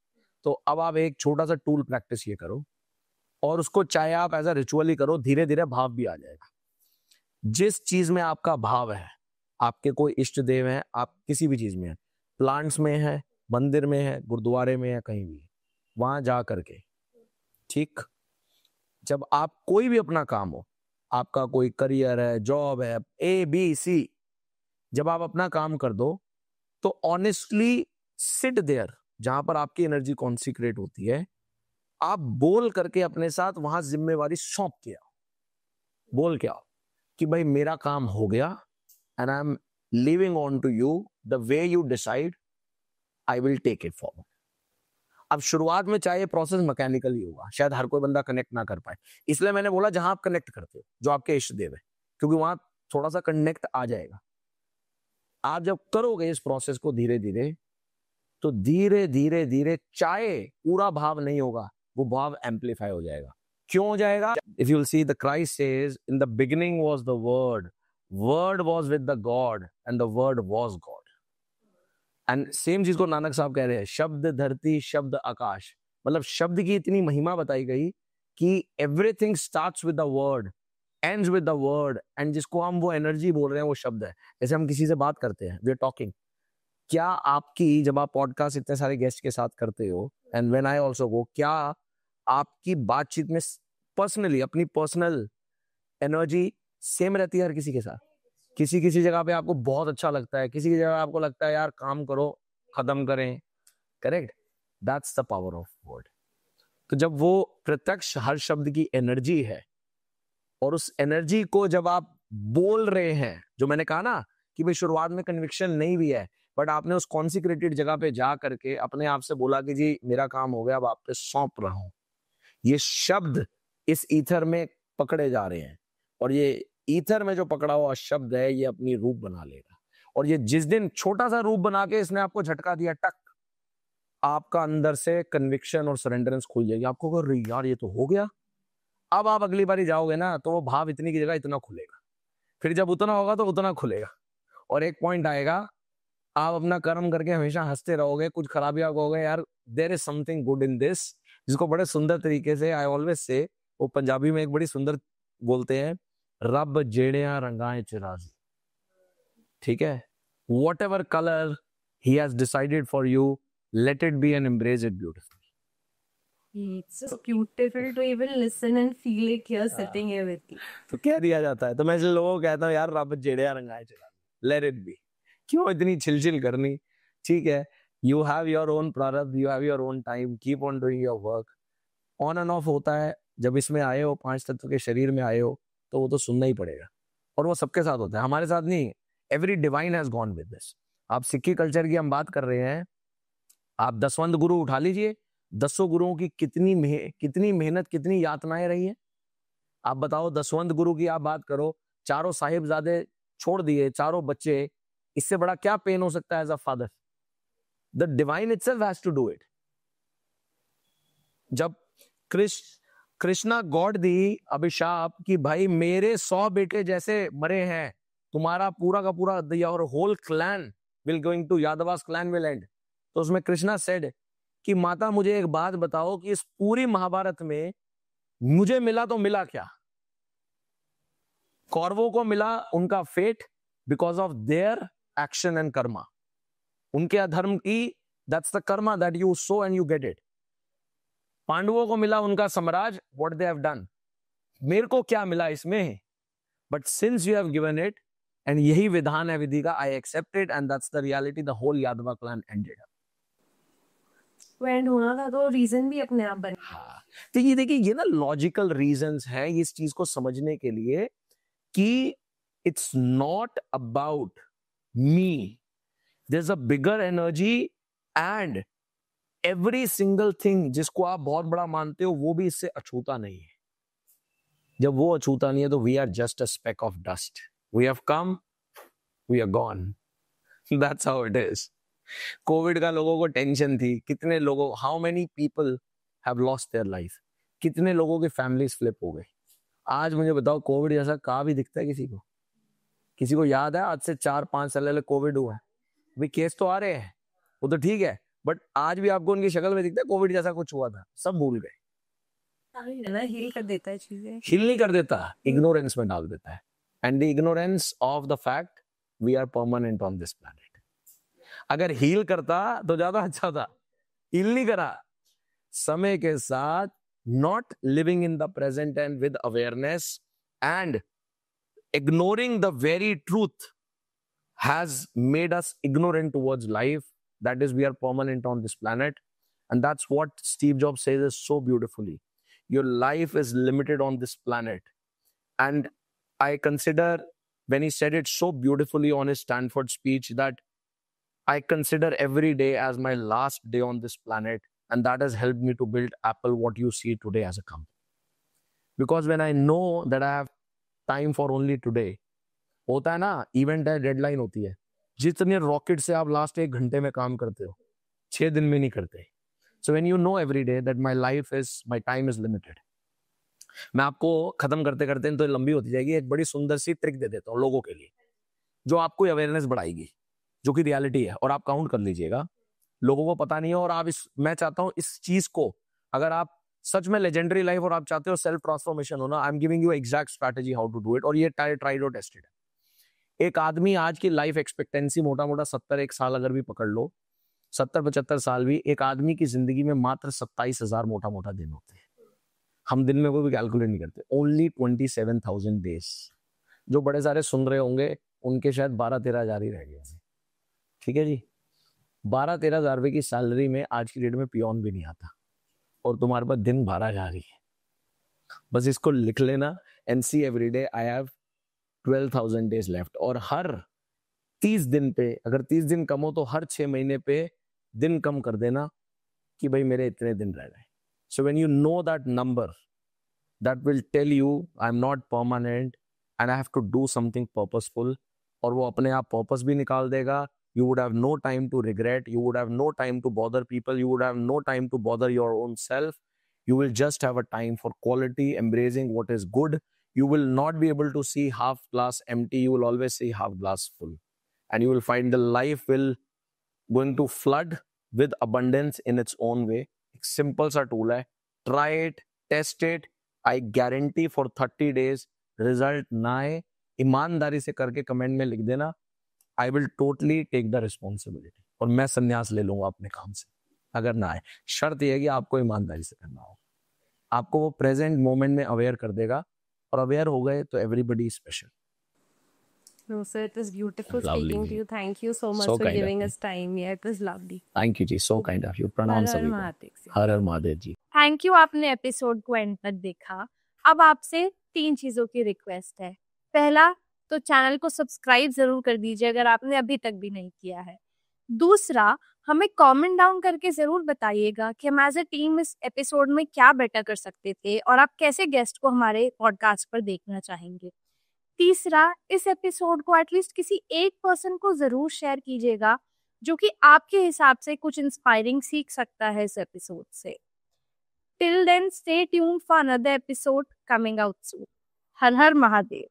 तो अब आप एक छोटा सा टूल प्रैक्टिस ये करो, और उसको चाहे आप एज अ रिचुअल ही करो, धीरे धीरे भाव भी आ जाएगा। जिस चीज में आपका भाव है आपके कोई इष्ट देव हैं, आप किसी भी चीज में है, प्लांट्स में है, मंदिर में है, गुरुद्वारे में है, कहीं भी है, वहां जा करके, ठीक, जब आप कोई भी अपना काम हो, आपका कोई करियर है, जॉब है, ABC, जब आप अपना काम कर दो तो ऑनेस्टली सिट देयर जहां पर आपकी एनर्जी कॉन्सिक्रेट होती है, आप बोल करके अपने साथ वहां जिम्मेवारी सौंप के आओ। बोल के आओ कि भाई मेरा काम हो गया and I am living on to you, the way you decide I will take it forward. अब शुरुआत में चाहे प्रोसेस मैकेनिकली होगा, शायद हर कोई बंदा कनेक्ट ना कर पाए, इसलिए मैंने बोला जहां आप कनेक्ट करते हो, जो आपके इष्ट देव है, क्योंकि वहां थोड़ा सा कनेक्ट आ जाएगा। आप जब करोगे इस प्रोसेस को धीरे धीरे, तो धीरे धीरे धीरे चाहे पूरा भाव नहीं होगा, वो भाव एम्पलीफाई हो जाएगा। क्यों हो जाएगा? If you will see, the Christ says in the beginning was the word, word was with the God and the word was God. And same चीज को नानक साहब कह रहे हैं, शब्द धरती शब्द आकाश, मतलब शब्द की इतनी महिमा बताई गई कि everything starts with the word, ends with the word, and जिसको हम वो एनर्जी बोल रहे हैं वो शब्द है। जैसे हम किसी से बात करते हैं, वी आर टॉकिंग, क्या आपकी, जब आप पॉडकास्ट इतने सारे गेस्ट के साथ करते हो, and when I also go, क्या आपकी बातचीत में पर्सनली अपनी पर्सनल एनर्जी सेम रहती है हर किसी के साथ? किसी किसी जगह पे आपको बहुत अच्छा लगता है, किसी की जगह आपको लगता है यार काम करो, खत्म करें, correct? That's the power of word. तो जब वो प्रत्यक्ष हर शब्द की एनर्जी है, और उस एनर्जी को जब आप बोल रहे हैं, जो मैंने कहा ना कि भाई शुरुआत में कन्विक्शन नहीं भी है, बट आपने उस कॉन्सिक्रेटेड जगह पे जा करके अपने आप से बोला कि जी मेरा काम हो गया, अब आप पे सौंप रहा हूं, ये शब्द इस ईथर में पकड़े जा रहे हैं, और ये ईथर में जो पकड़ा हुआ शब्द है ये अपनी रूप बना लेगा। और ये जिस दिन छोटा सा रूप बना के इसने आपको झटका दिया, टक, आपका अंदर से कन्विक्शन और सरेंडरेंस खुल जाएगी। आपको कहो यार ये तो हो गया। अब आप अगली बारी जाओगे ना तो वो भाव इतनी की जगह इतना खुलेगा, फिर जब उतना होगा तो उतना खुलेगा, और एक पॉइंट आएगा आप अपना कर्म करके हमेशा हंसते रहोगे, कुछ खराबी आप कहोगे यार there is something good in this, जिसको बड़े सुंदर तरीके से आई ऑलवेज से, वो पंजाबी में एक बड़ी सुंदर बोलते हैं, रब जेड़िया रंगाए चिराजी, ठीक है, what ever colour he has decided for you, let it be and embrace it beautiful. It's so beautiful to even listen and feel it here sitting here with you. तो कह दिया जाता है, तो मैं लोगों को कहता हूँ यार रब जेड़िया रंगाए चिराजी, लेट इट बी, क्यों इतनी छिलछिल करनी, ठीक है, यू हैव योर ओन प्रारब्ध, you have your own time, keep on doing your work. On end of होता है, जब इसमें आए हो, 5 तत्व के शरीर में आए हो, तो वो तो सुनना ही पड़ेगा, और वो सबके साथ होता है, हमारे साथ नहीं। Every divine has gone with this. आप सिक्की कल्चर की हम बात कर रहे हैं, आप दसवंत गुरु उठा लीजिए, 10 गुरुओं की कितनी मेहनत, कितनी यातनाएं रही है। आप बताओ, दसवंत गुरु की आप बात करो, 4 साहिबजादे छोड़ दिए, 4 बच्चे, इससे बड़ा क्या पेन हो सकता है as a father? The divine itself has to do it. जब कृष्णा गॉड दी अभिशाप कि भाई मेरे 100 बेटे जैसे मरे हैं, तुम्हारा पूरा का पूरा your whole clan will going to Yadavas clan will end. तो उसमें कृष्णा सेड कि माता मुझे एक बात बताओ कि इस पूरी महाभारत में मुझे मिला तो मिला क्या? कौरवों को मिला उनका fate because of their action and karma, उनके अधर्म की, that's the karma that you sow and you get it. पांडवों को मिला उनका साम्राज्य, व्हाट दे हैव डन। मेरे को क्या मिला इसमें? But since you have given it, and यही विधान है विधि का, I accept it and that's the reality, the whole Yadava clan ended. And होना था तो रीजन भी अपने आप बने। हाँ, तो ये देखिए, ये ना लॉजिकल रीजंस हैं इस चीज को समझने के लिए कि it's not about me, there is a bigger energy, and every single thing जिसको आप बहुत बड़ा मानते हो वो भी इससे अछूता नहीं है। जब वो अछूता नहीं है तो we are just a speck of dust, we have come, we are gone, that's how it is. Covid का लोगों को टेंशन थी, कितने लोगों, how many people have lost their life, कितने लोगों की फैमिलीज फ्लिप हो गई। आज मुझे बताओ, कोविड जैसा कहाँ भी दिखता है किसी को? किसी को याद है आज से 4-5 साल पहले कोविड हुआ है? भाई केस तो आ रहे हैं, वो तो ठीक है, बट आज भी आपको उनकी शक्ल में दिखता है कोविड जैसा कुछ हुआ था? सब भूल गए। हील कर देता है चीजें, हील नहीं कर देता, इग्नोरेंस में डाल देता है। And the ignorance of the fact we are permanent on this planet. अगर हील करता तो ज्यादा अच्छा था, हील नहीं करा। समय के साथ not living in the present and with awareness and ignoring the very truth has made us ignorant towards life. That is, we are permanent on this planet. And that's what Steve Jobs says is so beautifully. Your life is limited on this planet. And I consider, when he said it so beautifully on his Stanford speech, that I consider every day as my last day on this planet. And that has helped me to build Apple, what you see today as a company. Because when I know that I have time for only today, होता है ना, इवेंट है, डेडलाइन होती है, जितने रॉकेट से आप लास्ट 1 घंटे में काम करते हो, 6 दिन में नहीं करते। सो when you know every day that my life is, my time is limited. मैं आपको खत्म करते करते तो लंबी होती जाएगी, एक बड़ी सुंदर सी ट्रिक दे देता हूँ लोगों के लिए, जो आपको अवेयरनेस बढ़ाएगी, जो कि रियलिटी है, और आप काउंट कर लीजिएगा। लोगों को पता नहीं है, और आप मैं चाहता हूं इस चीज को, अगर आप सच में लेजेंडरी लाइफ और आप चाहते हो सेल्फ ट्रांसफॉर्मेशन होना, I am giving you exact strategy how to do it, और ये ट्राइड और टेस्टेड है। एक आदमी आज की लाइफ एक्सपेक्टेंसी मोटा मोटा 71 साल अगर भी पकड़ लो, 70-75 साल भी, एक आदमी की जिंदगी में मात्र 27,000 मोटा मोटा दिन होते हैं। हम दिन में कोई भी कैलकुलेट नहीं करते। Only 27,000 days. जो बड़े सारे सुन रहे होंगे उनके शायद 12-13 हजार ही रह गए। ठीक है जी, 12-13 हजार रुपए की सैलरी में आज की डेट में पियोन भी नहीं आता, और तुम्हारे पास दिन 12 हजार ही है। बस इसको लिख लेना, and see every day I have 12,000 days left. और हर 30 दिन पे, अगर 30 दिन कम हो तो हर 6 महीने पे दिन कम कर देना कि भाई मेरे इतने दिन रह गए। So when you know that number, that will tell you I am not permanent and I have to do something purposeful, और वो अपने आप पर्पस भी निकाल देगा। You would have no time to regret. You would have no time to bother people. You would have no time to bother your own self. You will just have a time for quality, embracing what is good. You will not be able to see half glass empty. You will always see half glass full. And you will find the life will going to flood with abundance in its own way. एक simple सा tool है. Try it, test it. I guarantee for 30 days result ना आए, ईमानदारी से करके कमेंट में लिख देना, I will totally take the responsibility, और मैं संन्यास ले लूंगा अपने काम से अगर ना आए। शर्त यह है कि आपको ईमानदारी से करना होगा। आपको वो प्रेजेंट मोमेंट में अवेयर कर देगा, और अवेयर हो गए तो everybody special. No, sir, it was beautiful Lovely. speaking to you. Thank you so much So for kind of giving you. us time. Yeah, it was lovely. Thank you ji, so kind of you. प्रणाम हर हर सभी को। महादेव जी। हर हर महादेव जी। थैंक यू, आपने एपिसोड को एंड तक देखा। अब आपसे 3 चीजों की रिक्वेस्ट है। पहला तो चैनल को सब्सक्राइब जरूर कर दीजिए अगर आपने अभी तक भी नहीं किया है। दूसरा, हमें कमेंट डाउन करके जरूर बताइएगा कि हम एज ए टीम इस एपिसोड में क्या बेटर कर सकते थे, और आप कैसे गेस्ट को हमारे पॉडकास्ट पर देखना चाहेंगे। तीसरा, इस एपिसोड को एटलीस्ट किसी एक पर्सन को जरूर शेयर कीजिएगा जो कि आपके हिसाब से कुछ इंस्पायरिंग सीख सकता है इस एपिसोड से। Till then, stay tuned for another episode coming out soon. Har Har Mahadev.